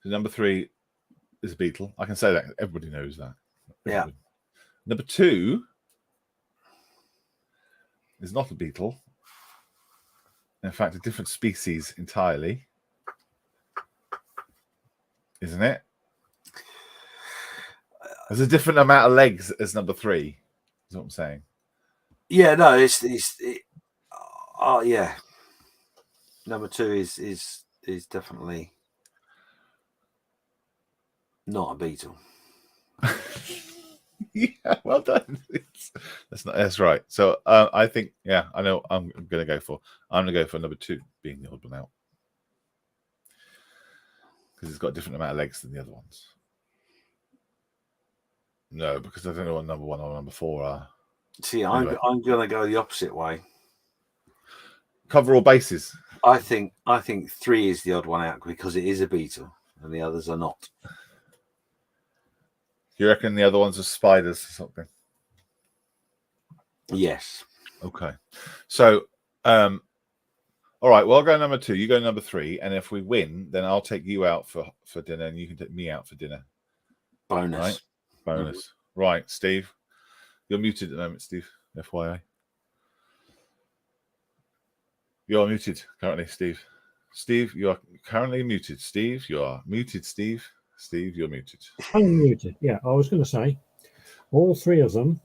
So number 3 is a Beetle. I can say that. Everybody knows that. Yeah. Number 2 is not a beetle. In fact, a different species entirely. Isn't it? There's a different amount of legs as number 3. Is what I'm saying. Yeah, no, yeah. Number 2 is definitely not a beetle. Yeah, well done. That's right. So I think, I know I'm going to go for number 2 being the odd one out because it's got a different amount of legs than the other ones. No, because I don't know what number 1 or number 4 are. See, anyway. I'm going to go the opposite way. Cover all bases. I think 3 is the odd one out because it is a beetle and the others are not. You reckon the other ones are spiders or something? Yes. Okay. So, all right. Well, I'll go number 2. You go number 3, and if we win, then I'll take you out for dinner, and you can take me out for dinner. Bonus. Right? Bonus. Right, Steve. You're muted at the moment, Steve. FYI. You're muted currently, Steve. Steve, you are currently muted. Steve, you are muted, Steve. Steve, you're muted. I'm muted. Yeah, I was going to say, all 4 of them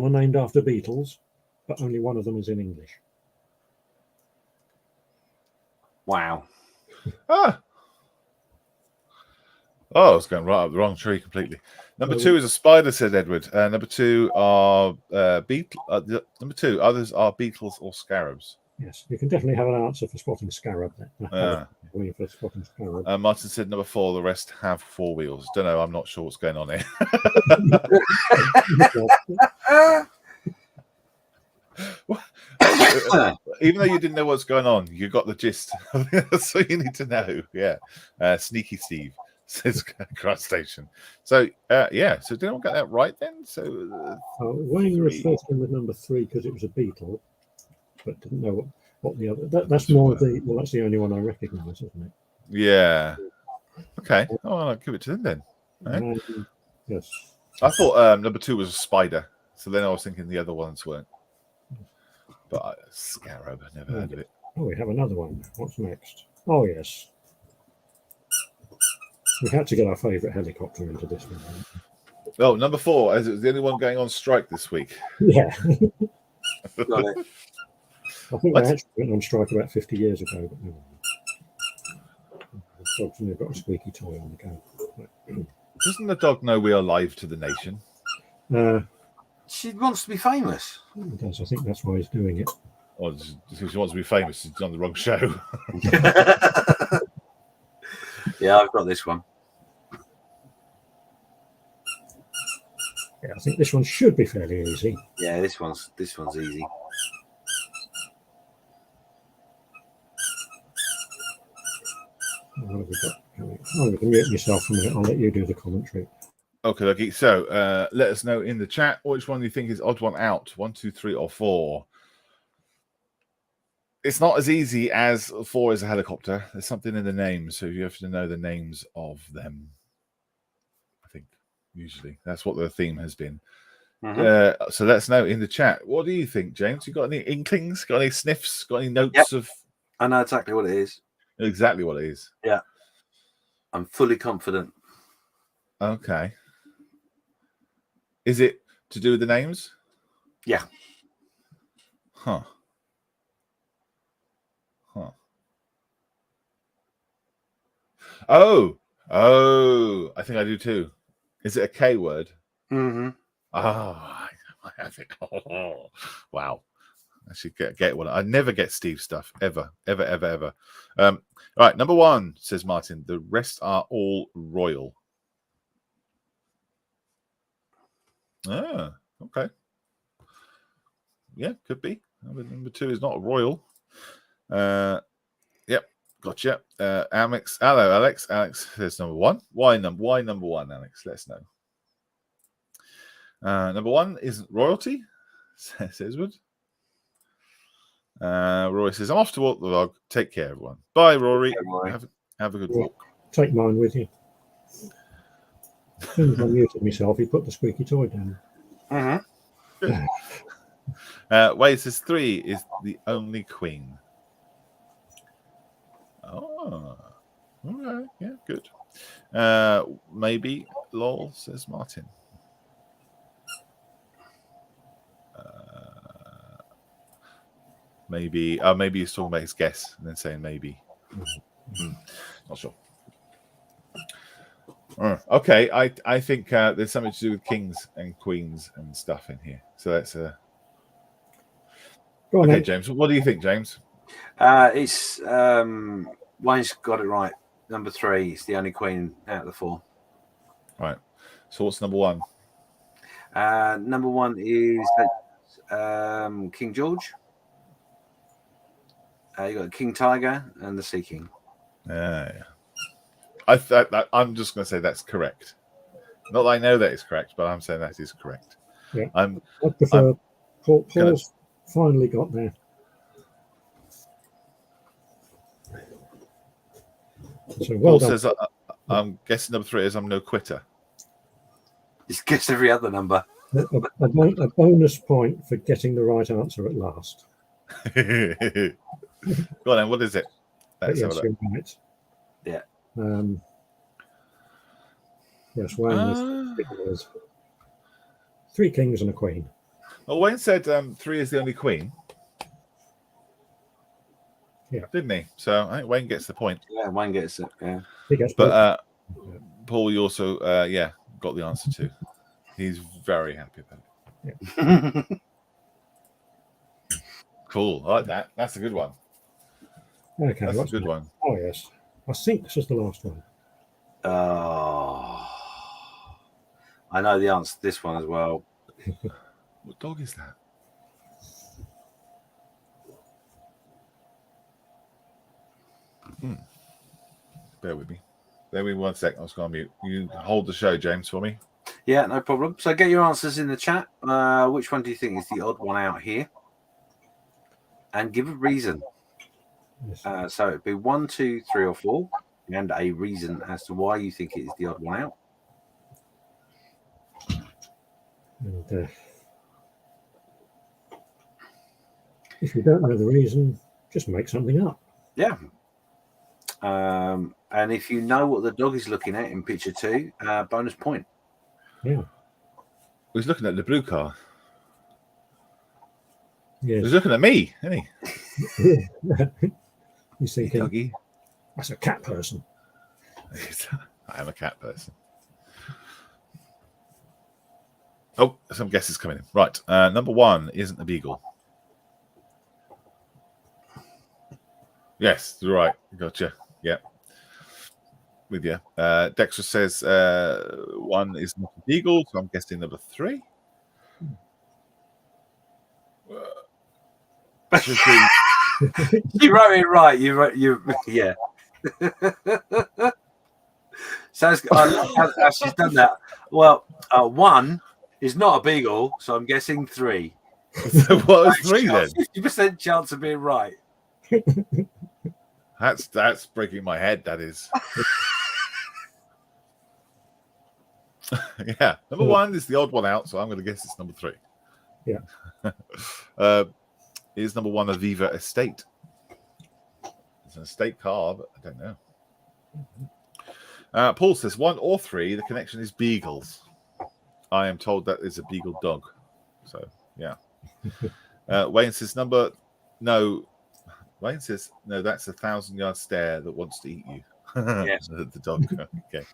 are named after beetles, but only one of them is in English. Wow. Oh, I was going right up the wrong tree completely. Number 2 is a spider, said Edward. Number 2 are beetle. Number 2, others are beetles or scarabs. Yes, you can definitely have an answer for spotting scarab. For spotting scarab. Martin said number 4, the rest have 4 wheels. Don't know, I'm not sure what's going on here. Even though you didn't know what's going on, you got the gist. That's all you need to know. Yeah. Sneaky Steve says crustacean. So, so did anyone get that right then? So, Wayne referred to him with number 3 because it was a beetle, but didn't know what the other. That's more of the. Well, that's the only one I recognise, isn't it? Yeah. Okay. Oh, I'll give it to them then. Right. Yes. I thought number 2 was a spider, so then I was thinking the other ones weren't. But scarab, I never heard of it. Oh, we have another one. What's next? Oh, yes. We had to get our favourite helicopter into this one. Oh, number 4, as it was the only one going on strike this week. Yeah. Got it. I think they actually went on strike about 50 years ago, but no. The dog's only got a squeaky toy on the go. Doesn't the dog know we are live to the nation? She wants to be famous. He does. I think that's why he's doing it. Or just because she wants to be famous, she's on the wrong show. Yeah, I've got this one. Yeah, I think this one should be fairly easy. Yeah, this one's easy. What have we got? Oh, you can mute yourself for a minute. I'll let you do the commentary. Okay. So let us know in the chat which one you think is odd one out. 1, 2, 3, or 4. It's not as easy as 4 is a helicopter. There's something in the names, so you have to know the names of them. I think usually that's what the theme has been. So let us know in the chat. What do you think, James? You got any inklings? Got any sniffs? Got any notes of? I know exactly what it is. Exactly what it is. Yeah, I'm fully confident. Okay. Is it to do with the names? Yeah. Huh. Oh, I think I do too. Is it a K word? Mm-hmm. Oh, I think. Oh, wow. I should get one. I never get Steve stuff ever. All right, number 1 says Martin. The rest are all royal. Ah, okay. Yeah, could be. Number 2 is not royal. Yep, gotcha. Alex, hello, Alex. Alex says number 1. Why number 1, Alex? Let us know. Number 1 isn't royalty, says Wood. Rory says, I'm off to walk the dog. Take care, everyone. Bye, Rory. Have a good walk. Take mine with you. As soon as I muted myself, he put the squeaky toy down. Wade says 3 is the only queen. Oh, okay. Yeah, good. Maybe lol, says Martin. Maybe he's talking about his guess and then saying maybe. Not sure. Okay, I think there's something to do with kings and queens and stuff in here. So that's Go on, okay, then. James. What do you think, James? It's Wayne's got it right. Number 3 is the only queen out of the 4. Right. So what's number 1? Number 1 is King George. You got King Tiger and the Sea King. Yeah. I'm just going to say that's correct. Not that I know that it's correct, but I'm saying that is correct. Yeah. I prefer Paul's finally got there. So well Paul done. says I'm guessing number 3 is I'm no quitter. He's guessed every other number. A bonus point for getting the right answer at last. Go on then, what is it? Let's have a look. You're right. Yeah. Yes, Wayne was 3 kings and a queen. Well, Wayne said 3 is the only queen. Yeah. Didn't he? So I think Wayne gets the point. Yeah, Wayne gets it. Yeah. He gets But Paul, you also got the answer too. He's very happy about it. Yeah. Cool. I like that. That's a good one. Okay, That's a good one. Oh yes, I think this is the last one. Oh, I know the answer to this one as well. What dog is that? Bear with me. Bear with me 1 sec. I was going to mute. You hold the show, James, for me. Yeah, no problem. So get your answers in the chat. Which one do you think is the odd one out here? And give a reason. Yes. So it'd be 1, 2, 3, or 4, and a reason as to why you think it is the odd one out. And if you don't know the reason, just make something up. Yeah. And if you know what the dog is looking at in picture 2, bonus point. Yeah. He's looking at the blue car. Yes. He's looking at me, isn't he? He's Hey, thinking, doggy. that's a cat person. I am a cat person. Oh, some guesses coming in. Right. Number 1 isn't a beagle. Yes, right. Gotcha. Yeah. With you. Dexter says 1 is not a beagle, so I'm guessing number 3. You wrote it right. Yeah. So I love how she's done that. Well, 1 is not a beagle, so I'm guessing 3. So what was 3 then? 50% chance of being right. That's breaking my head. That is. Yeah, number 1 is the odd one out, so I'm going to guess it's number 3. Yeah. Is number 1 Aviva Estate? It's an estate car, but I don't know. Paul says 1 or 3. The connection is beagles. I am told that is a beagle dog. So yeah. Wayne says no. Wayne says no. That's a 1,000-yard stare that wants to eat you. Yes. The dog. Okay.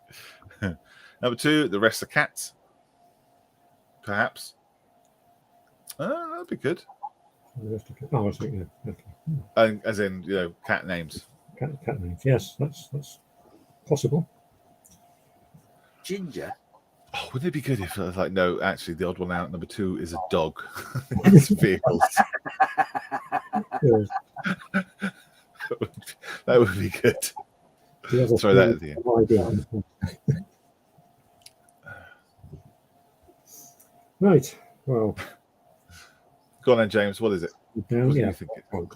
Number 2, the rest are cats. Perhaps. That'd be good. Oh, I was thinking, okay. As in, cat names. Cat names. Yes, that's possible. Ginger. Oh, wouldn't it be good if I was like, no, actually, the odd one out, number 2 is a dog. It's vehicles. Yes. That would be good. Throw that at the end. Right. Well. Go on then, James. What is it? What do you think it is?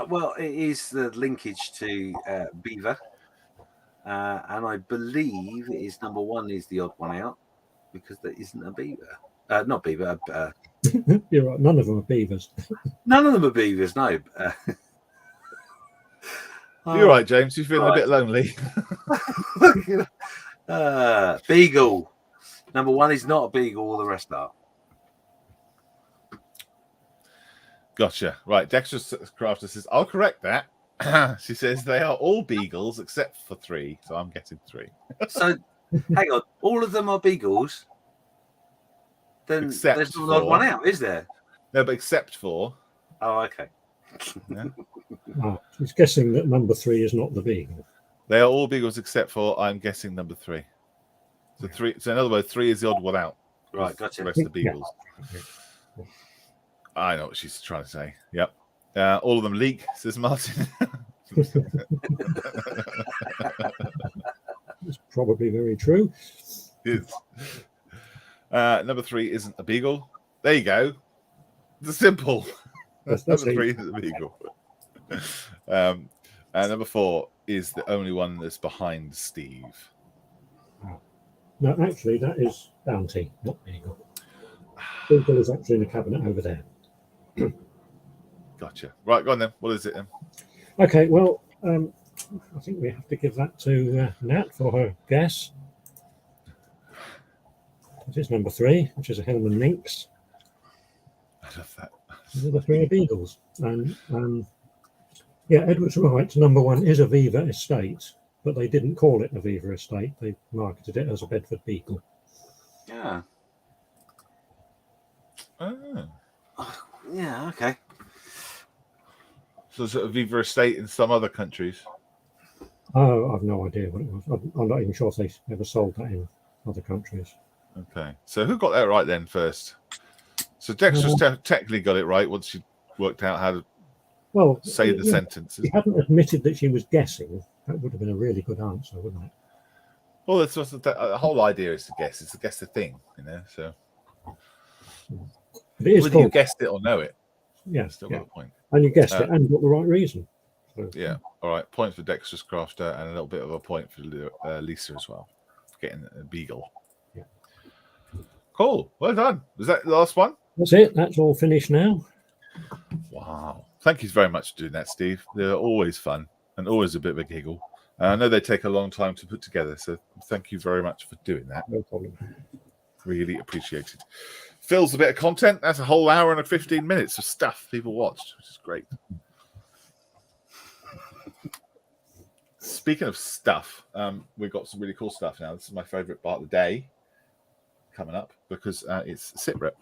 Well, it is the linkage to beaver. And I believe it is number 1 is the odd one out because there isn't a beaver. Not beaver. You're right. None of them are beavers. None of them are beavers. No. You're right, James. You're feeling a bit lonely. Beagle. Number 1 is not a beagle. All the rest are. Gotcha. Right. Dexter Crafter says, I'll correct that. She says they are all beagles except for 3. So I'm getting 3. So, hang on. All of them are beagles. Then Except there's not an odd one out, is there? No, but except for. Oh, okay. Yeah. Oh, he's guessing that number 3 is not the beagle. They are all beagles except for, I'm guessing, number 3. So 3. So in other words, 3 is the odd one out. Right, gotcha. The rest of the beagles. Yeah. I know what she's trying to say. Yep. All of them leak, says Martin. It's probably very true. Yes. Number 3 isn't a beagle. There you go. It's simple. That's Number 3 isn't a beagle. And number 4 is the only one that's behind Steve. No, actually, that is Bounty, not Beagle. Beagle is actually in the cabinet over there. Gotcha. Right, go on then. What is it then? Okay, well, I think we have to give that to Nat for her guess. It is number 3, which is a Hillman Lynx. I love that. The other 3 are Beagles. And yeah, Edward's right. Number 1 is Aviva Estate, but they didn't call it Aviva Estate. They marketed it as a Bedford Beagle. Yeah. Oh. Yeah, okay. So is it Aviva Estate in some other countries? Oh, I've no idea what it was. I'm not even sure if they ever sold that in other countries. Okay. So who got that right then first? So Dexter's technically got it right once she worked out how to say the sentences. If she hadn't admitted that she was guessing, that would have been a really good answer, wouldn't it? Well, that's just the whole idea is to guess. It's to guess the thing, So But it is whether you guessed it or know it, still got a point. And you guessed it and got the right reason. So, yeah. All right. Point for Dexter's Crafter and a little bit of a point for Lisa as well. Getting a beagle. Yeah. Cool. Well done. Was that the last one? That's it. That's all finished now. Wow. Thank you very much for doing that, Steve. They're always fun and always a bit of a giggle. I know they take a long time to put together, so thank you very much for doing that. No problem. Really appreciated. Fills a bit of content. That's a whole hour and 15 minutes of stuff people watched, which is great. Speaking of stuff, we've got some really cool stuff now. This is my favorite part of the day coming up because it's SITREP.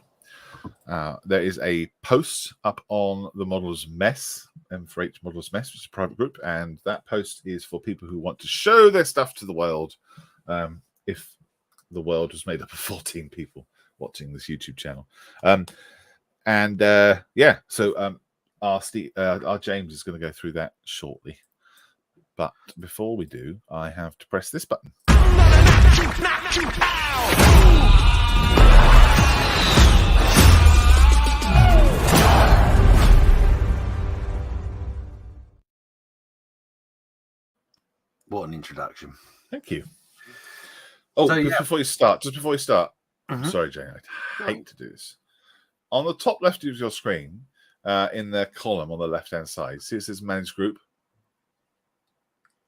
There is a post up on the Models Mess, M4H Models Mess, which is a private group, and that post is for people who want to show their stuff to the world. If the world was made up of 14 people watching this YouTube channel, so our James is going to go through that shortly. But before we do, I have to press this button. What an introduction. Thank you. Oh, So, just before you start, sorry, Jane, I hate to do this. On the top left of your screen, in the column on the left-hand side, see it says Manage Group?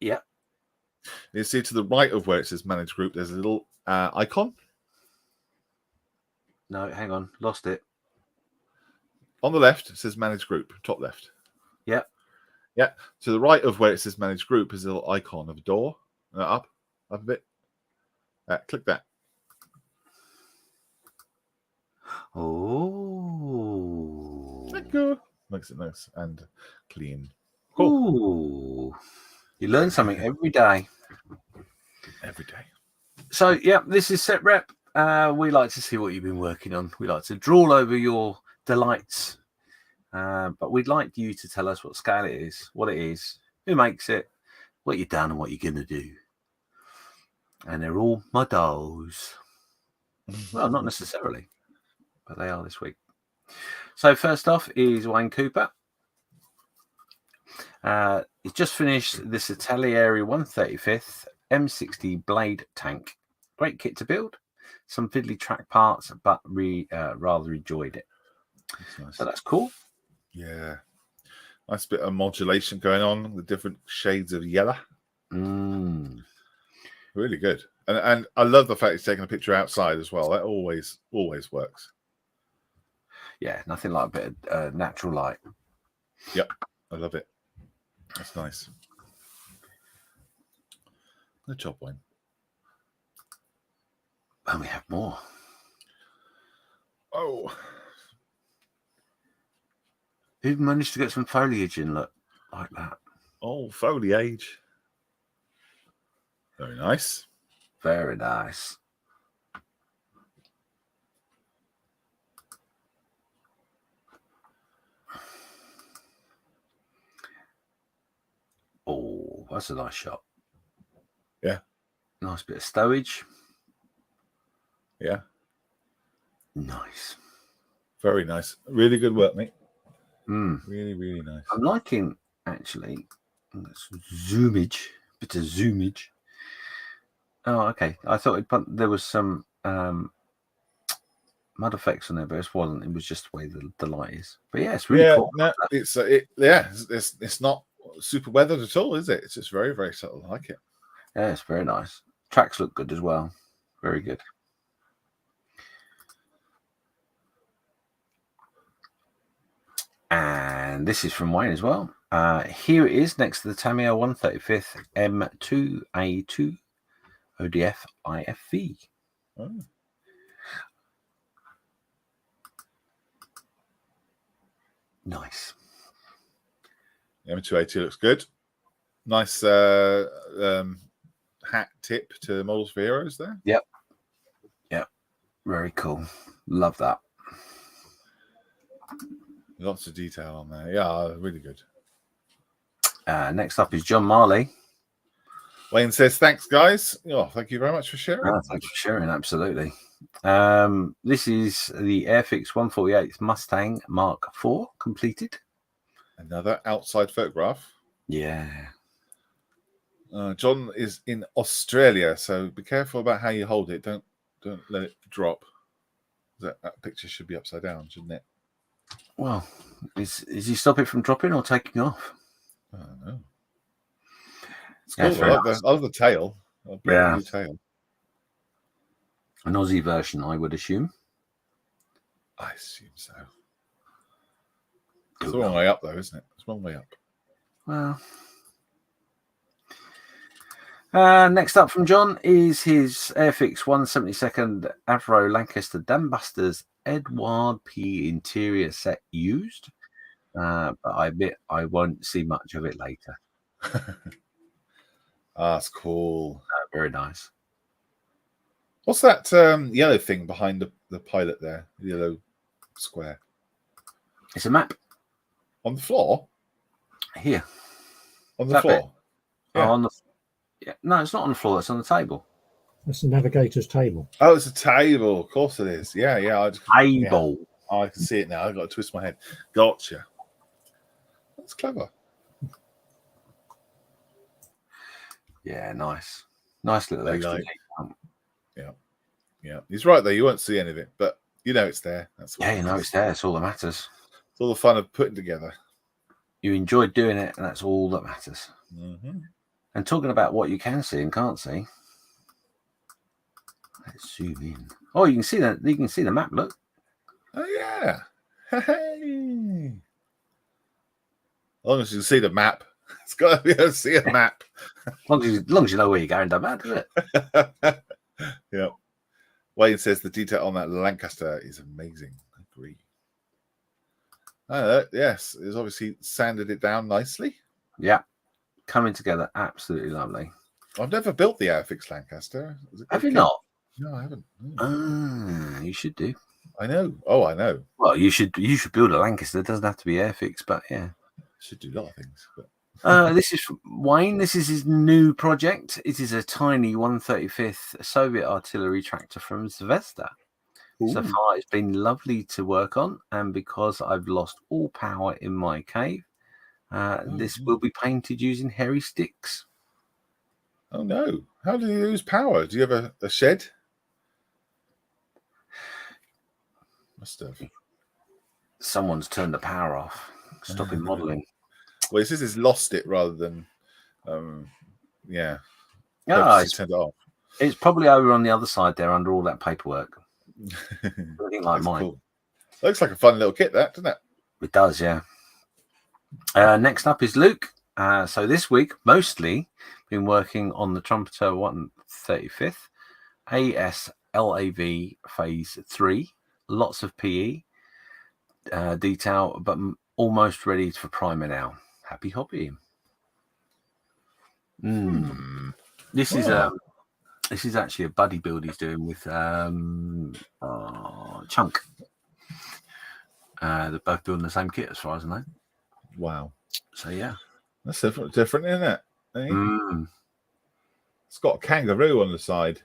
Yeah. You see to the right of where it says Manage Group, there's a little icon. No, hang on. Lost it. On the left, it says Manage Group, top left. Yeah. Yeah. To the right of where it says Manage Group is a little icon of a door. Up a bit. Click that. Oh. Thank you. Makes it nice and clean. Cool. Ooh. You learn something every day. Every day. So, yeah, this is Set Rep. We like to see what you've been working on. We like to drool over your delights. But we'd like you to tell us what scale it is, what it is, who makes it, what you've done and what you're going to do. And they're all my dolls. Well, not necessarily, but they are this week. So first off is Wayne Cooper. He's just finished this Atelier 135th M60 blade tank. Great kit to build. Some fiddly track parts, but rather enjoyed it. That's nice. So that's cool. Yeah. Nice bit of modulation going on with different shades of yellow. Really good. And I love the fact he's taking a picture outside as well. That always works. Yeah, nothing like a bit of natural light. Yep. I love it. That's nice. Good job, Wayne. And we have more. Oh. Who managed to get some foliage in like that? Oh, foliage. Very nice. Very nice. Oh, that's a nice shot. Yeah. Nice bit of stowage. Yeah. Nice. Very nice. Really good work, mate. Really, really nice. I'm liking, actually, zoomage. Bit of zoomage. Oh, okay. I thought there was some mud effects on there, but it wasn't. It was just the way the light is. But yeah, it's really cool. No, it's not super weathered at all, is it? It's just very, very subtle. I like it. Yeah, it's very nice. Tracks look good as well. Very good. And this is from Wayne as well. Here it is next to the Tamiya 135th M2A2 ODF IFV. Oh. Nice. M2A2 looks good. Nice hat tip to Models for Heroes there. Yep. Very cool. Love that. Lots of detail on there. Yeah, really good. Next up is John Marley. Wayne says, thanks, guys. Oh, thank you very much for sharing. Thanks for sharing, absolutely. This is the Airfix 148th Mustang Mark IV completed. Another outside photograph. Yeah. John is in Australia, so be careful about how you hold it. Don't let it drop. That picture should be upside down, shouldn't it? Well, is he stop it from dropping or taking off? I don't know. It's Yeah, cool. I love the tail. Yeah. Tail. An Aussie version, I would assume. I assume so. It's the wrong way up, though, isn't it? It's the wrong way up. Well. Next up from John is his Airfix 172nd Avro Lancaster Dambusters Edward P. interior set used, but I admit I won't see much of it later. That's cool. Very nice. What's that yellow thing behind the pilot there? The yellow square. It's a map On the floor? here. On the That floor? Yeah. Oh, no, it's not on the floor. It's on the table. That's the navigator's table. Oh, it's a table. Of course it is. Yeah. Table. Yeah. I can see it now. I've got to twist my head. Gotcha. That's clever. Yeah, nice. Nice little extra. Yeah. He's right there. You won't see anything, but you know it's there. That's what you know it's there. It's all that matters. It's all the fun of putting together. You enjoyed doing it, and that's all that matters. Mm-hmm. And talking about what you can see and can't see, let's zoom in. Oh, you can see that. You can see the map. Look. Oh yeah. Hey. As long as you can see the map, it's got to be able to see a map. As long as you know where you're going, don't matter, does it? Yeah. Wayne says the detail on that Lancaster is amazing. I agree. Yes, it's obviously sanded it down nicely. Yeah, coming together, absolutely lovely. I've never built the Airfix Lancaster. Have you not? No, I haven't. You should do. I know. Oh, I know. Well, you should build a Lancaster. It doesn't have to be Airfix, but yeah. Should do a lot of things. But this is from Wayne. This is his new project. It is a tiny 135th Soviet artillery tractor from Zvezda. So far, it's been lovely to work on, and because I've lost all power in my cave, this will be painted using hairy sticks. Oh no! How do you lose power? Do you have a shed? Must have. Someone's turned the power off, stopping modelling. Well, it says it's lost it rather than, Yeah, it's turned it off. It's probably over on the other side there under all that paperwork. Looking like mine. Cool. Looks like a fun little kit, that, doesn't it? It does, yeah. Next up is Luke. So this week, mostly been working on the Trumpeter 135th ASLAV Phase 3. Lots of PE detail, but almost ready for primer now. Happy hobbying. This is actually a buddy build he's doing with Chunk. They're both building the same kit as far as I know. Wow. So yeah. That's different, isn't it? Eh? It's got a kangaroo on the side.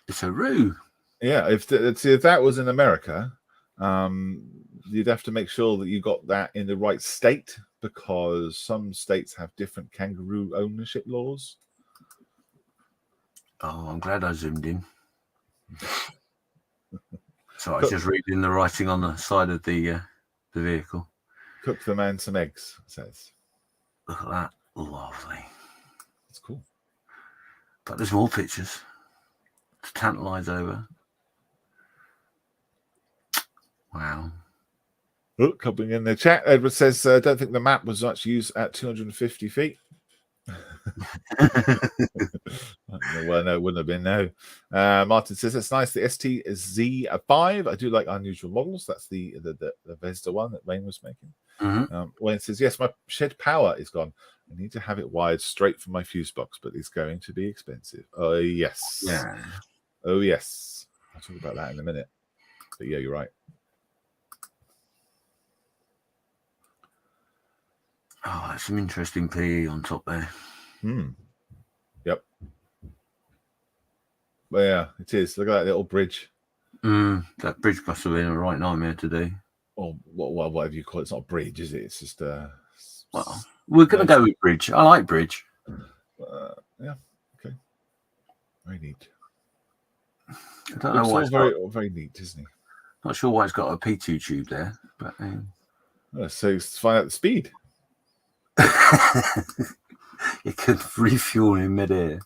It's a roo. Yeah, if that was in America, you'd have to make sure that you got that in the right state, because some states have different kangaroo ownership laws. Oh, I'm glad I zoomed in. So I was just reading the writing on the side of the vehicle. Cook the man some eggs, it says. Look at that. Lovely. That's cool. But there's more pictures to tantalise over. Wow. Look, coming in the chat, Edward says, I don't think the map was actually used at 250 feet. Well, no, it wouldn't have been, no. Martin says, it's nice. The STZ5. I do like unusual models. That's the Zvezda one that Wayne was making. Wayne says, yes, my shed power is gone. I need to have it wired straight from my fuse box, but it's going to be expensive. Oh, yes. Yeah. Oh, yes. I'll talk about that in a minute. But yeah, you're right. Oh, that's some interesting PE on top there. Yep. Well, yeah, it is. Look at that little bridge. That bridge must have been a right nightmare to do. Or whatever you call it. It's not a bridge, is it? It's just well, we're going to go with bridge. I like bridge. Yeah. Okay. Very neat. I don't know why it's very neat, isn't he? Not sure why it's got a P2 tube there, but so let's find out the speed. It could refuel in midair.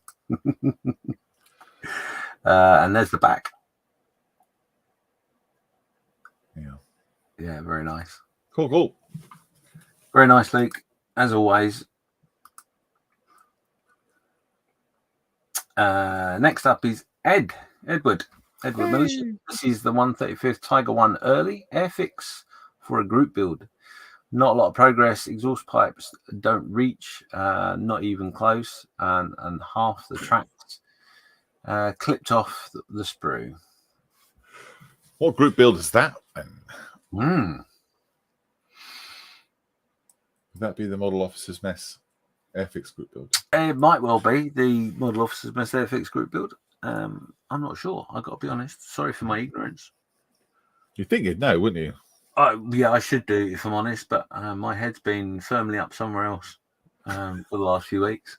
And there's the back. Yeah, very nice. Cool. Very nice, Luke, as always. Next up is Edward. Edward Militia. This is the 135th Tiger 1 early airfix for a group build. Not a lot of progress. Exhaust pipes don't reach, not even close, and half the tracks clipped off the sprue. What group build is that? Mm. Would that be the Model Officers Mess Airfix group build? It might well be the Model Officers Mess Airfix group build. I'm not sure. I've got to be honest. Sorry for my ignorance. You'd think you'd know, wouldn't you? Yeah, I should do, if I'm honest, but my head's been firmly up somewhere else for the last few weeks.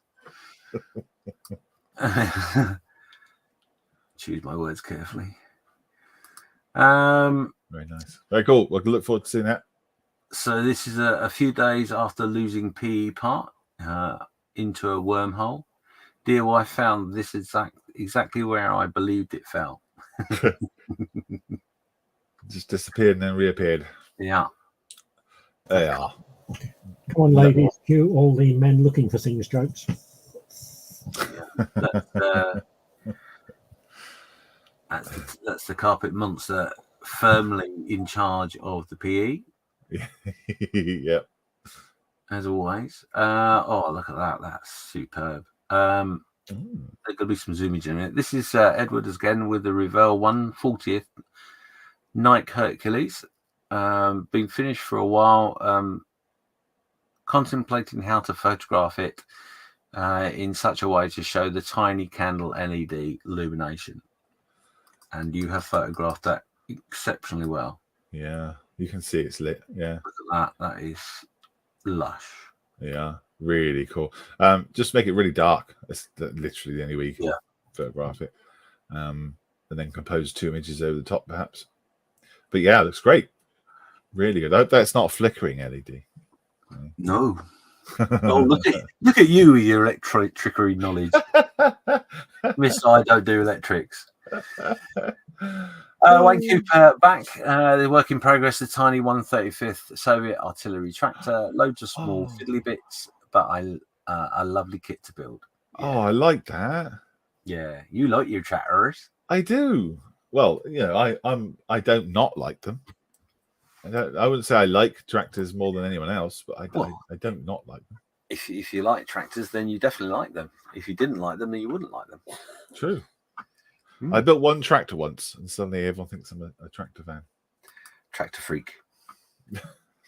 Choose my words carefully. Very nice. Very cool. I look forward to seeing that. So this is a few days after losing PE part into a wormhole. Dear wife found this exactly where I believed it fell. Just disappeared and then reappeared. Yeah. They are. Come on, ladies, cue all the men looking for things jokes. That's the carpet monster firmly in charge of the PE. Yep. As always. Oh, look at that. That's superb. There could be some zoomage in it. This is Edward again with the Revell 140th Nike Hercules. Been finished for a while. Contemplating how to photograph it in such a way to show the tiny candle LED illumination. And you have photographed that exceptionally well. Yeah, you can see it's lit. Yeah. Look at that. That is lush. Yeah, really cool. Just make it really dark. That's literally the only way you can photograph it. And then compose 2 images over the top, perhaps. But yeah, it looks great. Really good. I hope that's not a flickering LED. No. Oh, look at you with your electric trickery knowledge. Miss, I don't do electrics. Wayne Cooper back. The work in progress, the tiny 135th Soviet artillery tractor. Loads of small fiddly bits, but a lovely kit to build. Yeah. Oh, I like that. Yeah, you like your tractors. I do. Well, you know, I don't not like them. I wouldn't say I like tractors more than anyone else, but I don't not like them. If you like tractors, then you definitely like them. If you didn't like them, then you wouldn't like them. True. I built one tractor once, and suddenly everyone thinks I'm a tractor fan. Tractor freak.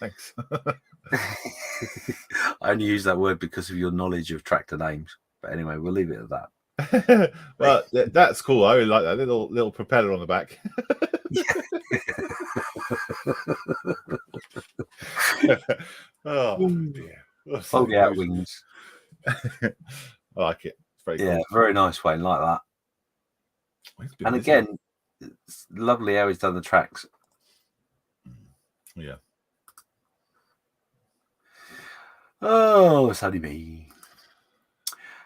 Thanks. I only use that word because of your knowledge of tractor names. But anyway, we'll leave it at that. Well, that's cool. I really like that little propeller on the back. Oh dear. Fold out wings. I like it. It's very Yeah, cool. very nice, Wayne. Like that. And again, it's lovely how he's done the tracks. Yeah. Oh, it's only me.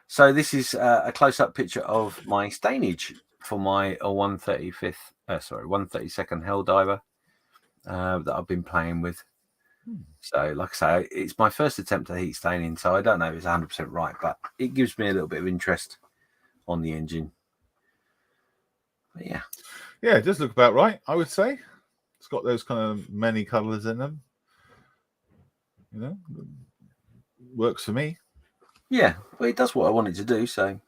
So this is a close-up picture of my stainage for my 132nd Helldiver that I've been playing with. So, like I say, it's my first attempt at heat staining, so I don't know if it's 100% right, but it gives me a little bit of interest on the engine. But yeah. Yeah, it does look about right, I would say. It's got those kind of many colours in them. You know, works for me. Yeah, well, it does what I wanted to do, so.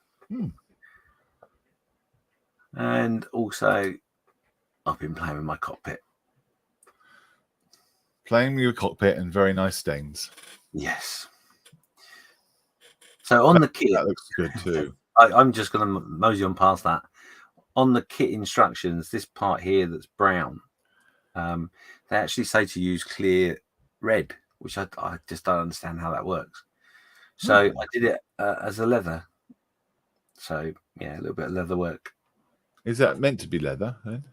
And also, I've been playing with my cockpit. Playing with your cockpit and very nice stains. Yes. So on the kit, that looks good too. I'm just going to mosey on past that. On the kit instructions, this part here that's brown, they actually say to use clear red, which I just don't understand how that works. So I did it as a leather. So yeah, a little bit of leather work. Is that meant to be leather then?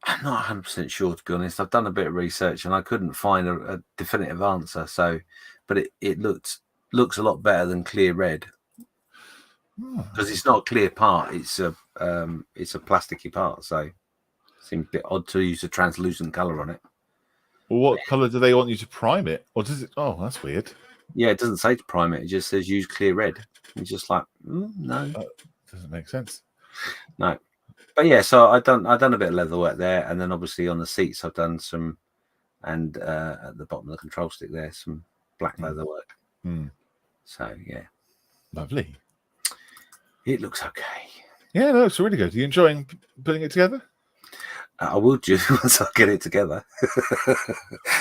I'm not 100% sure, to be honest. I've done a bit of research and I couldn't find a definitive answer. So, but it looks a lot better than clear red, because it's not a clear part. It's a plasticky part. So, it seems a bit odd to use a translucent color on it. Well, what color do they want you to prime it, or does it? Oh, that's weird. Yeah, it doesn't say to prime it. It just says use clear red. It's just like no, doesn't make sense. No. But yeah, so I've done a bit of leather work there, and then obviously on the seats I've done some, and at the bottom of the control stick there some black leather work. So yeah, Lovely. it looks okay. Yeah, no, it's really good. Are you enjoying putting it together? I will do once I get it together.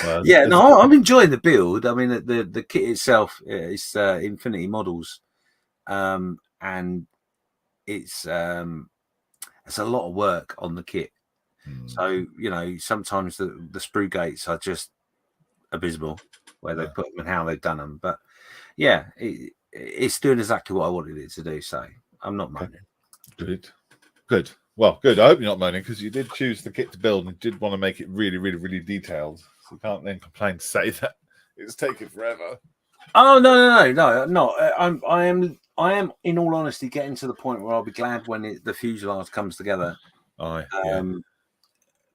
Well, Yeah, no, I'm enjoying the build. I mean, the kit itself is Infinity Models, and it's a lot of work on the kit. So sometimes the sprue gates are just abysmal where they put them and how they've done them. But yeah, it's doing exactly what I wanted it to do. So I'm not moaning. Good. Well, good. I hope you're not moaning because you did choose the kit to build and did want to make it really, really, really detailed. So you can't then complain to say that it's taken forever. Oh no! I am in all honesty getting to the point where I'll be glad when the fuselage comes together.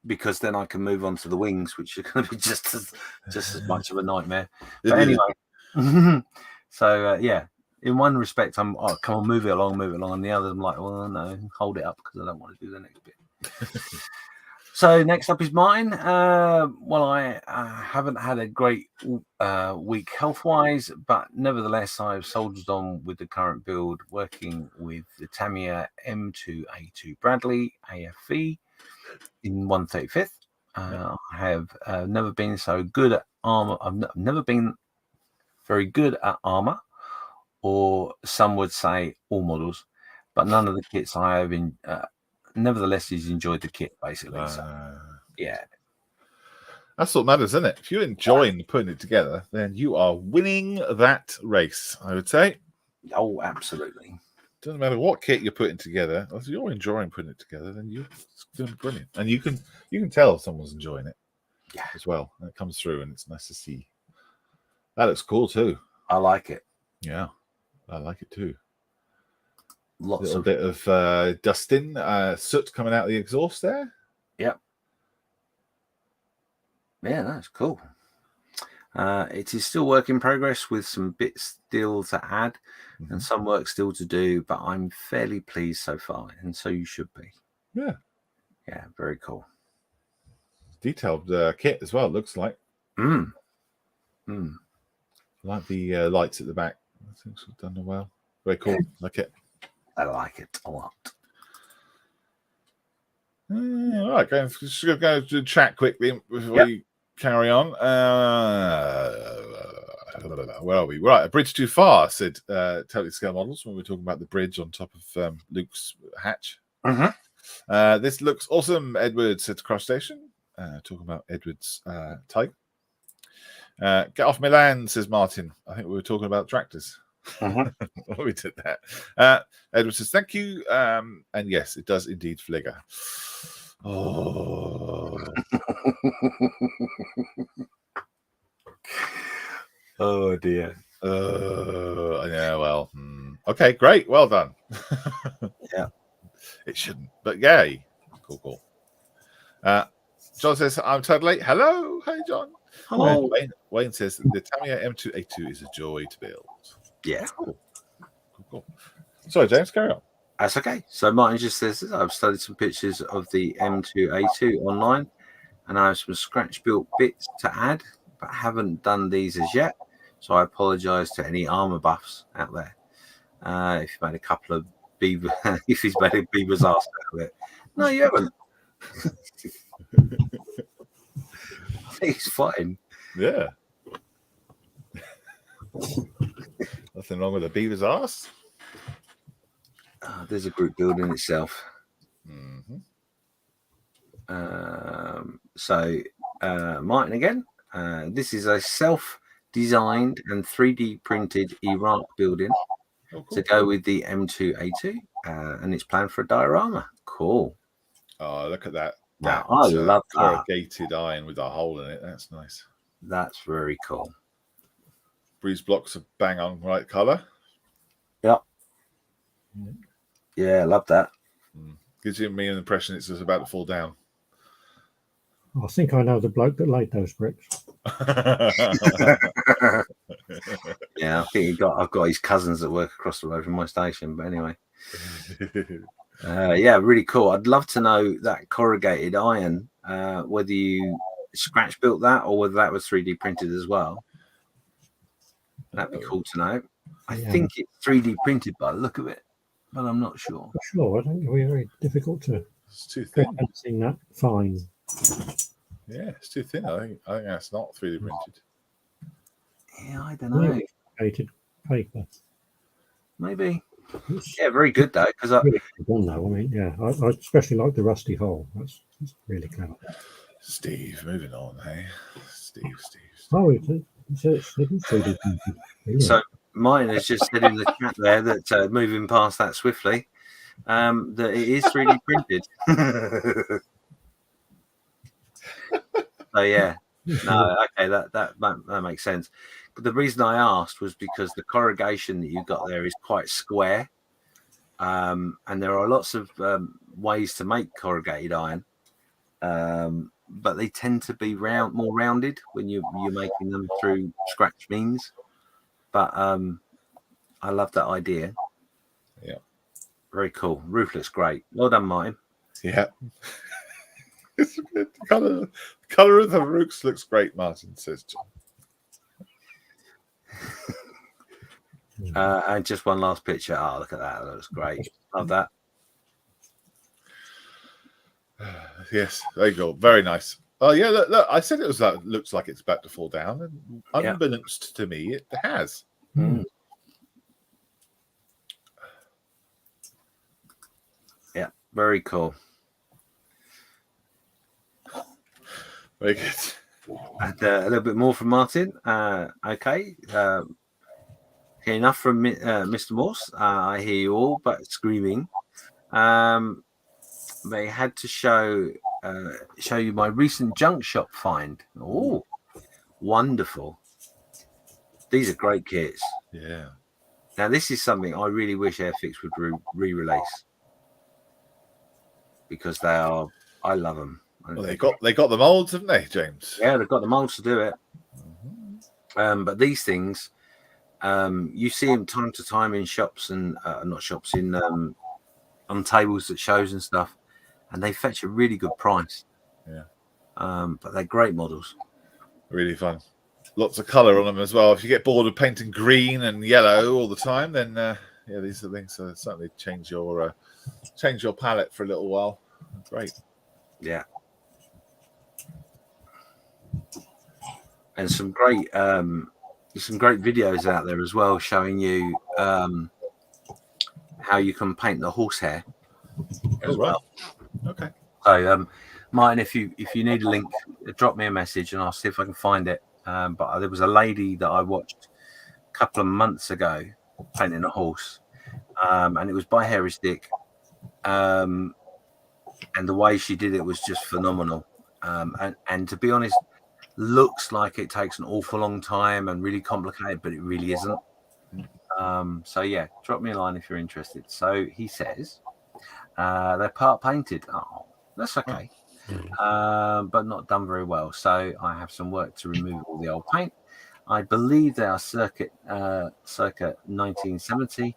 Because then I can move on to the wings, which are going to be just as much of a nightmare. But anyway, so yeah. In one respect, come on, move it along. And the other, I'm like, well, no, hold it up because I don't want to do the next bit. So next up is mine. Well, I haven't had a great week health-wise, but nevertheless, I've soldiered on with the current build, working with the Tamiya M2A2 Bradley AFV in 135th. I have never been so good at armor. I've never been very good at armor, or some would say all models, but none of the kits I have been. Nevertheless, he's enjoyed the kit basically. So, yeah, that's what matters, isn't it? If you're enjoying putting it together, then you are winning that race, I would say. Oh, absolutely. Doesn't matter what kit you're putting together. If you're enjoying putting it together, then it's doing brilliant, and you can tell if someone's enjoying it, as well. And it comes through, and it's nice to see. That looks cool too. I like it. Yeah, I like it too. Lots of bit of dusting, soot coming out of the exhaust there. Yep. Yeah, that's cool. It is still work in progress with some bits still to add and some work still to do, but I'm fairly pleased so far, and so you should be. Yeah. Yeah, very cool. Detailed kit as well, it looks like. Like the lights at the back. I think it's done well. Very cool. Like it. I like it a lot. All right, just going to go to chat quickly before we carry on. Where are we? Right, a bridge too far, said Totally Scale Models when we were talking about the bridge on top of Luke's hatch. This looks awesome, Edward said to Cross Station. Talking about Edward's type. Get off Milan, says Martin. I think we were talking about tractors. We did that. Edward says thank you, and yes, it does indeed fligger. Oh, oh dear. Yeah. Well, okay, great, well done. Yeah, it shouldn't, but yay, cool. John says I'm totally late. Hello, hey John. Hello. Wayne says the Tamiya M2A2 is a joy to build. Yeah. Cool. Sorry, James, carry on. That's okay. So Martin just says I've studied some pictures of the M2A2 online, and I have some scratch-built bits to add, but haven't done these as yet. So I apologise to any armour buffs out there. If you made a couple of beaver, if he's made a beaver's ass out of it, no, you haven't. I think it's fine. Yeah. Nothing wrong with a beaver's ass. There's a group building itself. So Martin again. This is a self-designed and 3D printed Iraq building to go with the M2A2, and it's planned for a diorama. Cool. Oh, look at that. Wow, I love that. Corrugated iron with a hole in it. That's nice. That's very cool. Breeze blocks are bang on right colour. Yep. Yeah, I love that. Gives you me an impression it's just about to fall down. I think I know the bloke that laid those bricks. Yeah, I think I've got his cousins that work across the road from my station. But anyway. Yeah, really cool. I'd love to know that corrugated iron, whether you scratch built that or whether that was 3D printed as well. That'd be cool to know. I think it's 3D printed by the look of it, but I'm not sure. Sure, I think it'll be very difficult to It's too get thin. anything that fine. Yeah, it's too thin. I think that's not 3D printed. Yeah, I don't know. Corrugated paper. Maybe. It's Yeah, very good though, because really done though. I mean, yeah, I especially like the rusty hole. That's really clever. Steve, moving on, hey? Steve. Oh, it is 3D printed. so mine has just said in the chat there that moving past that swiftly, that it is 3D printed. So yeah, no, okay, that makes sense. But the reason I asked was because the corrugation that you got there is quite square, and there are lots of ways to make corrugated iron, but they tend to be more rounded when you're making them through scratch means. But I love that idea. Yeah, very cool. Roof looks great. Well done, Martin. Yeah. It's good. The colour of the roofs looks great, Martin says John. And just one last picture. Oh, look at that. That looks great. Love that. Yes, there you go. Very nice. Oh yeah, look, I said it was looks like it's about to fall down, and unbeknownst to me, it has. Yeah, very cool. Very good. And a little bit more from Martin. Okay. Enough from Mr. Morse. I hear you all, but screaming. They had to show you my recent junk shop find. Oh, wonderful. These are great kits. Yeah. Now, this is something I really wish Airfix would re-release, because I love them. Well, they got the molds, haven't they, James? Yeah, they've got the molds to do it. But these things, you see them time to time in shops and not shops, in on tables at shows and stuff, and they fetch a really good price. Yeah. But they're great models. Really fun. Lots of colour on them as well. If you get bored of painting green and yellow all the time, then yeah, these are things that certainly change your palette for a little while. Great. Yeah. And some great videos out there as well, showing you how you can paint the horsehair as well. Okay. So, Martin, if you need a link, drop me a message and I'll see if I can find it. But there was a lady that I watched a couple of months ago painting a horse, and it was by Hairy Stick, and the way she did it was just phenomenal. And to be honest, looks like it takes an awful long time and really complicated, but it really isn't. So yeah, drop me a line if you're interested. So he says they're part painted. Oh, that's okay. But not done very well. So I have some work to remove all the old paint. I believe they are circa 1970,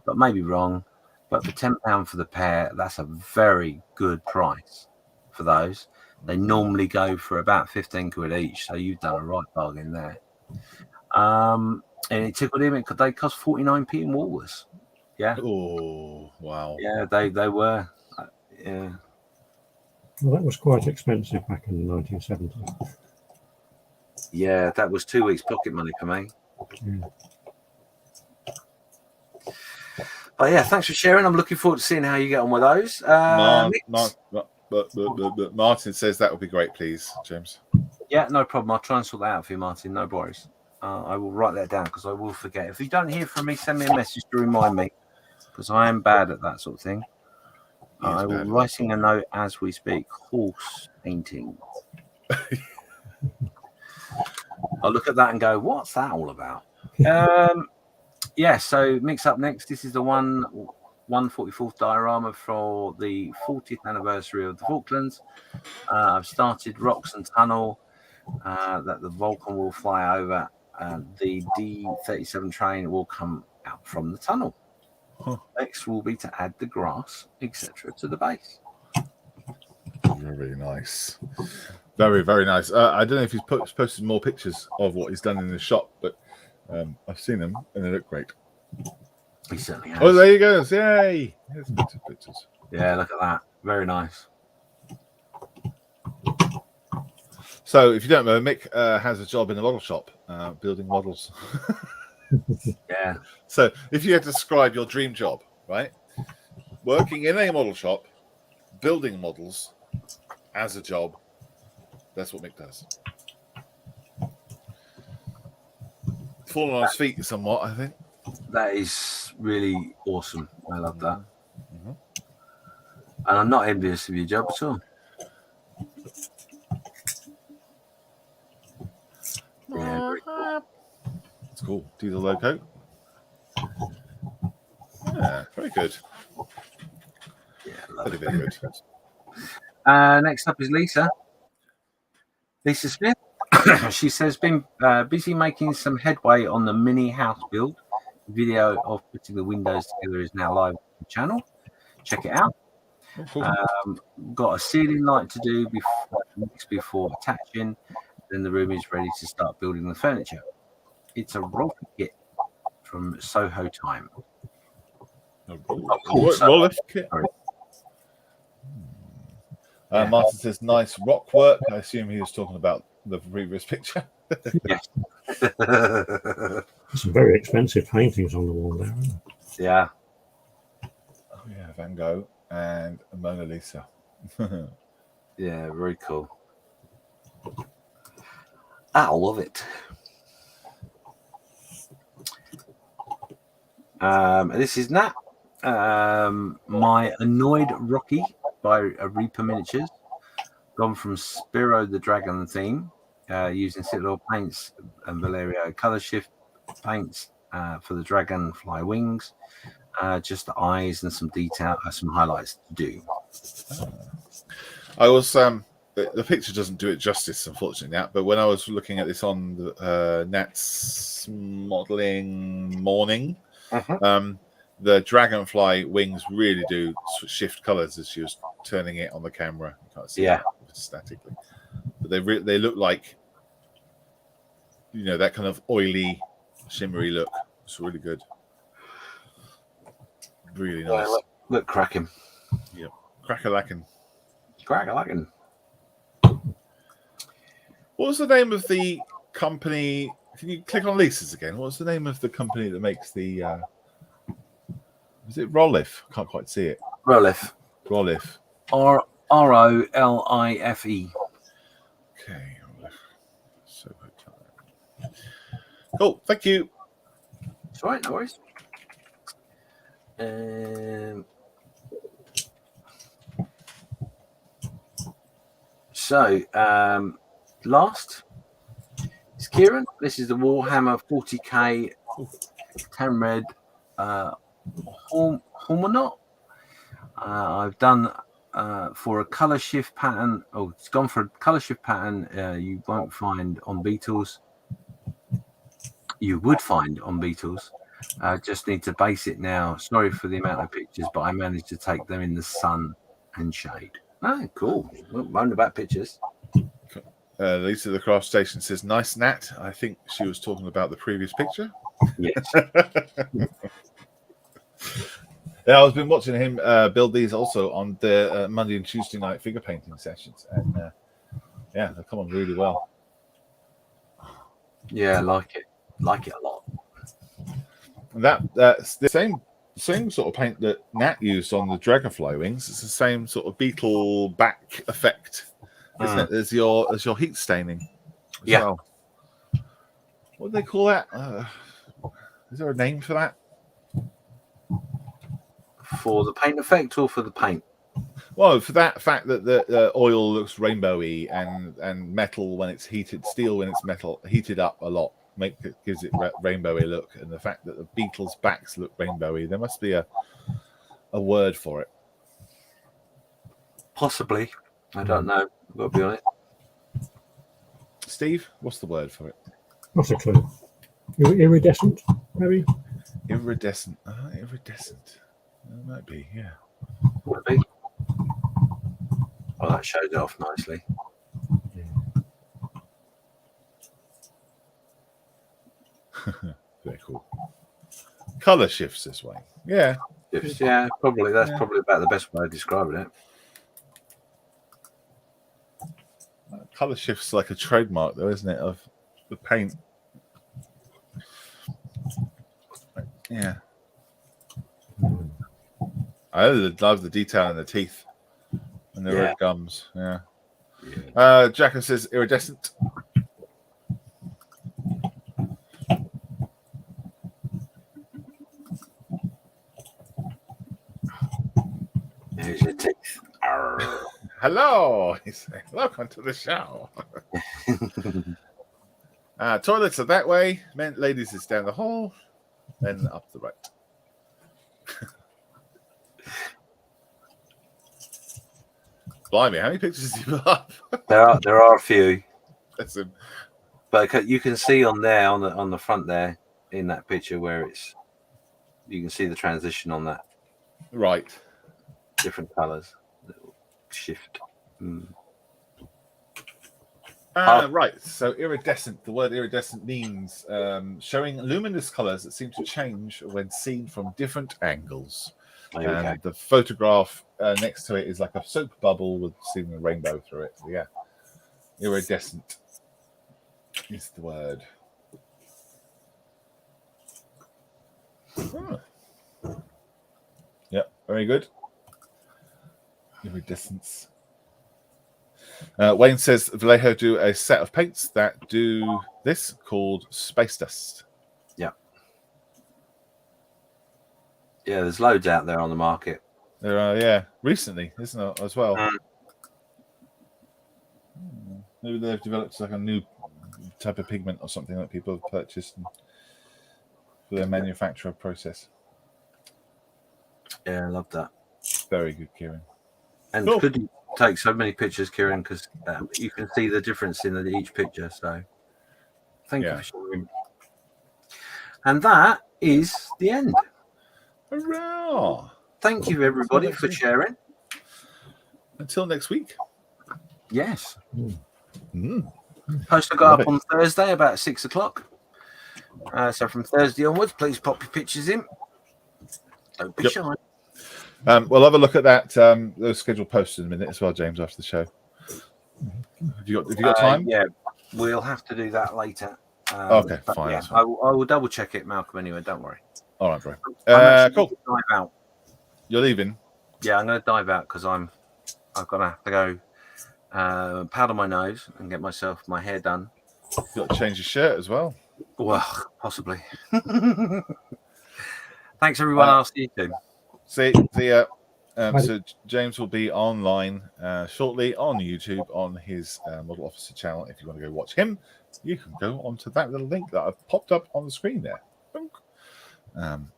but maybe wrong. But for £10 for the pair, that's a very good price for those. They normally go for about 15 quid each, so you've done a right bargain there. And it tickled him. They cost 49p in Woolworths. Yeah. Oh wow. Yeah, they were. Yeah. Well, that was quite expensive back in the 1970s. Yeah, that was 2 weeks pocket money for me. Yeah. But yeah, thanks for sharing. I'm looking forward to seeing how you get on with those. Martin says that would be great, please, James. Yeah, no problem. I'll try and sort that out for you, Martin. No worries. I will write that down because I will forget. If you don't hear from me, send me a message to remind me, because I am bad at that sort of thing. I will writing a note as we speak. Horse painting. I'll look at that and go, what's that all about? Yeah, so mix up next. This is the 1/44th diorama for the 40th anniversary of the Falklands. I've started Rocks and Tunnel that the Vulcan will fly over. The D-37 train will come out from the tunnel. Next will be to add the grass, etc., to the base. Very nice. Very, very nice. I don't know if he's posted more pictures of what he's done in the shop, but I've seen them and they look great. He certainly has. Oh, there you go. Yay. Here's some pictures. Yeah, look at that. Very nice. So, if you don't know, Mick has a job in the model shop, building models. Yeah. So, if you had to describe your dream job, right? Working in a model shop, building models as a job, that's what Mick does. Falling on his feet somewhat, I think. That is really awesome. I love that. Mm-hmm. And I'm not envious of your job at all. Yeah, very cool. It's cool. Diesel logo. Yeah, very good. Yeah, love Very, it. very good. Next up is Lisa. Lisa Smith. She says, been busy making some headway on the mini house build. Video of putting the windows together is now live on the channel. Check it out. Oh, cool. Got a ceiling light to do before attaching. Then the room is ready to start building the furniture. It's a roller kit from Soho Time. Roller kit. Martin says, nice rock work. I assume he was talking about the previous picture. Yes. Some very expensive paintings on the wall there, aren't there? Yeah. Oh, yeah, Van Gogh and Mona Lisa. Yeah, very cool. I love it. This is Nat. My Annoyed Rocky by Reaper Miniatures. Gone from Spiro the Dragon theme, using Citadel paints and Valerio color shift paints for the dragonfly wings. Just the eyes and some detail, some highlights to do. I was the picture doesn't do it justice, unfortunately, Nat. But when I was looking at this on the, Nat's modeling morning, the dragonfly wings really do shift colors as she was turning it on the camera. You can't see it statically, but they look like, you know, that kind of oily, shimmery look. It's really good. Really nice. Look cracking. Yep. Crack-a-lackin'. Crack-a-lackin'. What was the name of the company? Can you click on Lisa's again? What's the name of the company that makes the... is it Rolliff? I can't quite see it. Rolliff. Rolliff. Rollife. Okay. So good. Cool. Thank you. That's right, no worries. Last is Kieran. This is the Warhammer 40k Tamred Hormonaut. I've done for a color shift pattern. Oh, it's gone for a color shift pattern you won't find on Beetles. You would find on Beetles. Just need to base it now. Sorry for the amount of pictures, but I managed to take them in the sun and shade. Oh, cool. Won't moan about pictures. Lisa the Craft Station says, nice Nat. I think she was talking about the previous picture. Yes. Yeah, I've been watching him build these also on the Monday and Tuesday night figure painting sessions. And yeah, they come on really well. Yeah, I like it. Like it a lot. And that's the same sort of paint that Nat used on the dragonfly wings. It's the same sort of beetle back effect, isn't it? As your heat staining. Yeah. Well. What do they call that? Is there a name for that? For the paint effect or for the paint? Well, for that fact that the oil looks rainbowy and metal when it's heated, steel when it's metal heated up a lot, gives it rainbowy look, and the fact that the beetles' backs look rainbowy, there must be a word for it. Possibly. I don't know. I've got to be honest. Steve, what's the word for it? Not a clue. Iridescent, maybe? Iridescent. Iridescent. It might be, yeah. Would it be? Oh, that showed it off nicely. Very cool. Color shifts this way. Yeah. Yeah, probably. That's probably about the best way of describing it. Color shifts like a trademark, though, isn't it, of the paint? Yeah. I love the detail in the teeth and the red gums. Yeah. Jacko says iridescent. Here's your teeth. Hello. He said, welcome to the show. Toilets are that way. Men, ladies is down the hall. Then up the right. Blimey, how many pictures have you put up? There are a few. That's him. But you can see on there, on the front there, in that picture where you can see the transition on that. Right. Different colours. Shift. Right. So iridescent. The word iridescent means showing luminous colours that seem to change when seen from different angles. And the photograph next to it is like a soap bubble with seeing a rainbow through it. So yeah, iridescent is the word. Yep, very good. Iridescence. Wayne says Vallejo do a set of paints that do this called space dust. Yeah. Yeah, there's loads out there on the market. There are, recently, isn't there, as well? Maybe they've developed like a new type of pigment or something that people have purchased for their manufacturer process. Yeah, I love that. Very good, Kieran. And cool. Could you take so many pictures, Kieran, because you can see the difference in each picture. So thank you for sharing. And that is the end. Hurrah! Thank you, everybody, for sharing. Until next week. Yes. Post will go up on Thursday about 6 o'clock. So from Thursday onwards, please pop your pictures in. Don't be shy. We'll have a look at that. Those scheduled posts in a minute as well, James, after the show. Have you got time? Yeah, we'll have to do that later. Okay, fine. Yeah, I will double check it, Malcolm. Anyway, don't worry. All right, bro. Cool. Dive out. You're leaving? Yeah, I'm going to dive out because I'm going to have to go powder my nose and get my hair done. You've got to change your shirt as well. Well, possibly. Thanks, everyone. I'll see you soon. See ya. So James will be online shortly on YouTube on his Model Officer channel. If you want to go watch him, you can go onto that little link that I've popped up on the screen there.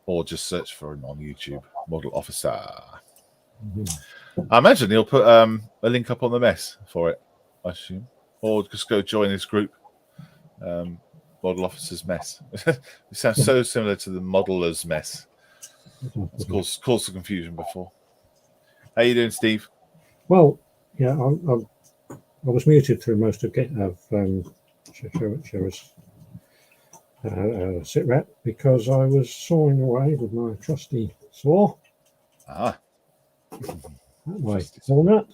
Or just search for him on YouTube, Model Officer. I imagine he'll put a link up on the mess for it, I assume. Or just go join his group, Model Officer's Mess. It sounds so similar to the Modeler's Mess. It's caused some confusion before. How you doing, Steve? Well, yeah, I was muted through most of Show's sit rep because I was sawing away with my trusty saw. That way, walnut.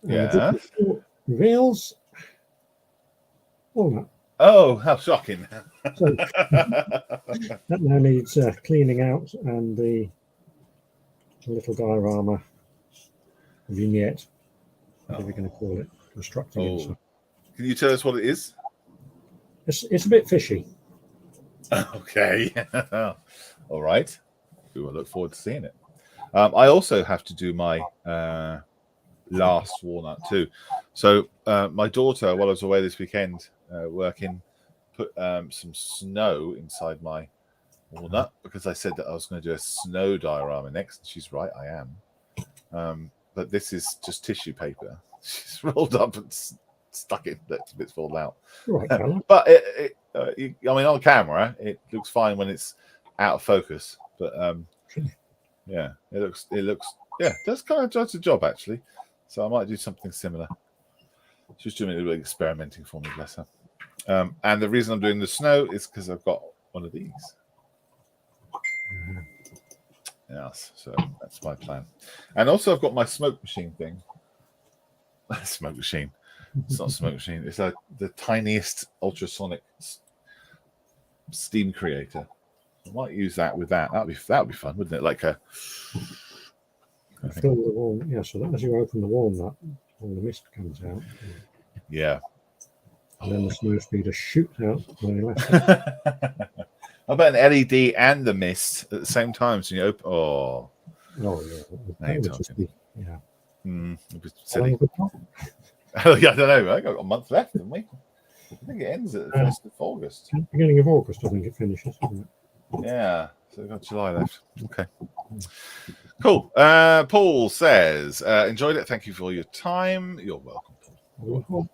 Yeah. Reveals walnut. Oh, how shocking! So, that now needs cleaning out, and the little diorama vignette, whatever you're going to call it, constructing it. So. Can you tell us what it is? It's a bit fishy. Okay. All right. We will look forward to seeing it. I also have to do my last walnut too. So my daughter, while I was away this weekend working, put some snow inside my walnut because I said that I was going to do a snow diorama next. She's right, I am. But this is just tissue paper. She's rolled up and stuck it. That's a bit fallen out. Right, but I mean, on camera, it looks fine when it's out of focus. But yeah, it looks does kind of does the job actually. So I might do something similar. She's doing a little bit of experimenting for me, bless her. And the reason I'm doing the snow is because I've got one of these. Yes, so that's my plan. And also I've got my smoke machine thing. Smoke machine. It's not a smoke machine. It's like the tiniest ultrasonic steam creator. I might use that with that. That'd be fun, wouldn't it? Like a Fill the walnut. Yeah, so that as you open the walnut, all the mist comes out. yeah. And then the snow speeder shoots out when you left it. How about an LED and the mist at the same time? So you open. Oh, Yeah. Now you're That would just talking. be, yeah. It'd be silly. How Yeah, I don't know. I got a month left, haven't we? I think it ends at the 1st of August. Beginning of August, I think it finishes, isn't it? Yeah, so we've got July left. Okay. Cool. Paul says, enjoyed it. Thank you for your time. You're welcome, Paul.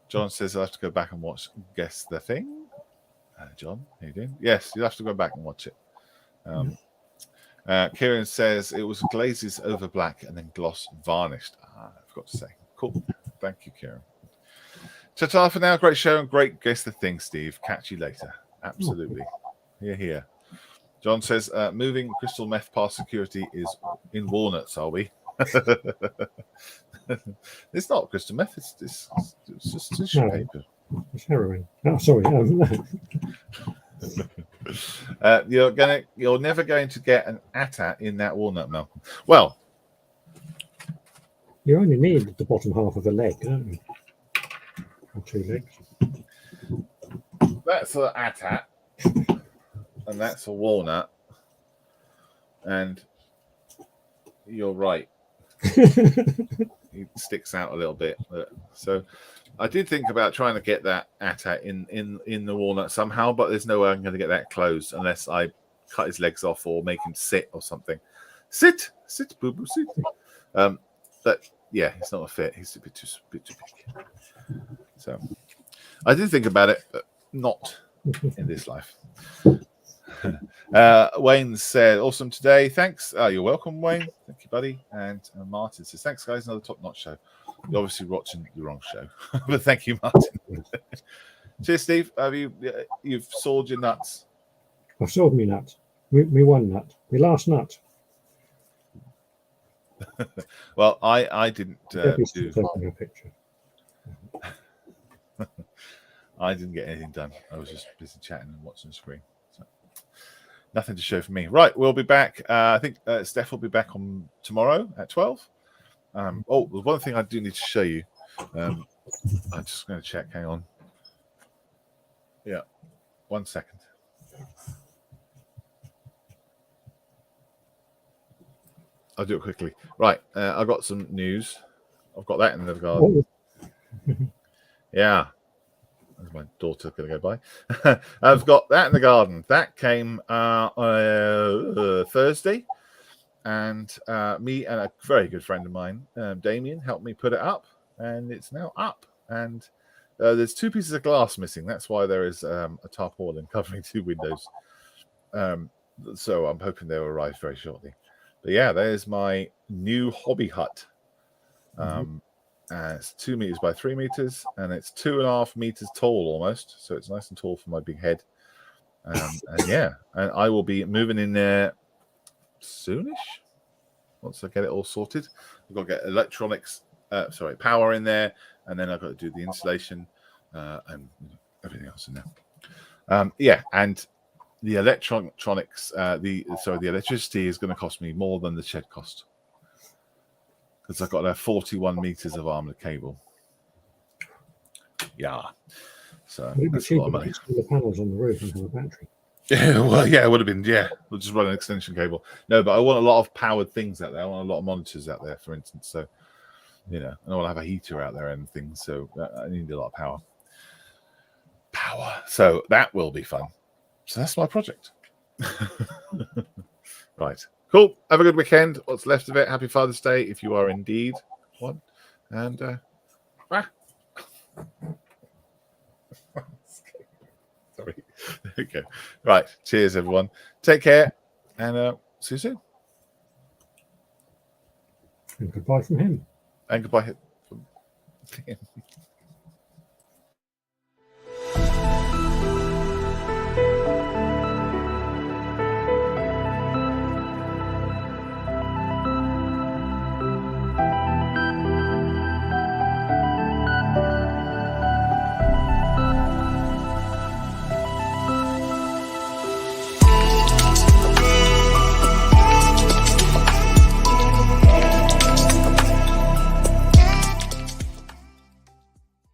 John says, I'll have to go back and watch Guess the Thing. John, how you doing? Yes, you'll have to go back and watch it. Kieran says, it was glazes over black and then gloss varnished. I forgot to say. Cool. Thank you, Kieran. Ta-ta for now. Great show and great Guess the Thing, Steve. Catch you later. Absolutely. Here. John says, moving crystal meth past security is in walnuts, are we? It's not crystal meth. It's just tissue paper. It's heroin. Oh, sorry. You're never going to get an ATA in that walnut milk. Well, you only need the bottom half of a leg, don't you? Or 2 legs. that's an ATA, and that's a walnut, and you're right. It sticks out a little bit. So I did think about trying to get that ATA in the walnut somehow, but there's no way I'm going to get that closed unless I cut his legs off or make him sit or something. Sit, boo boo, sit. But yeah, he's not a fit. He's a bit too big. So I did think about it, but not in this life. Wayne said, awesome today. Thanks. You're welcome, Wayne. Thank you, buddy. And Martin says, thanks, guys. Another top-notch show. You're obviously watching the wrong show, but thank you, Martin. Cheers, Steve. Have you've sawed your nuts? I've sawed me nuts. Me one nut. Me last nut. Well, I didn't Taking a picture. I didn't get anything done. I was just busy chatting and watching the screen. So nothing to show for me. Right, we'll be back. I think Steph will be back on tomorrow at 12. There's one thing I do need to show you. I'm just going to check. Hang on. Yeah, 1 second. I'll do it quickly. Right, I've got some news. I've got that in the garden. Yeah. There's my daughter going to go by. I've got that in the garden. That came Thursday. And me and a very good friend of mine, Damien, helped me put it up. And it's now up. And there's 2 pieces of glass missing. That's why there is a tarpaulin covering 2 windows. So I'm hoping they'll arrive very shortly. But yeah, there's my new hobby hut. It's 2 meters by 3 meters, and it's 2.5 meters tall almost. So it's nice and tall for my big head. And I will be moving in there soonish once I get it all sorted. I've got to get power in there, and then I've got to do the installation and everything else in there. And the electronics, the electricity is going to cost me more than the shed cost because I've got 41 meters of armored cable. Yeah, so that's a lot of money. The panels on the roof and have a battery. Yeah, well, yeah, it would have been. Yeah, we'll just run an extension cable. No, but I want a lot of powered things out there. I want a lot of monitors out there, for instance. So, and I want to have a heater out there and things. So I need a lot of power. So that will be fun. So that's my project. Right. Cool. Have a good weekend. What's left of it. Happy Father's Day if you are indeed one. And sorry. There we go. Right. Cheers, everyone. Take care, and see you soon. And goodbye from him. And goodbye from him.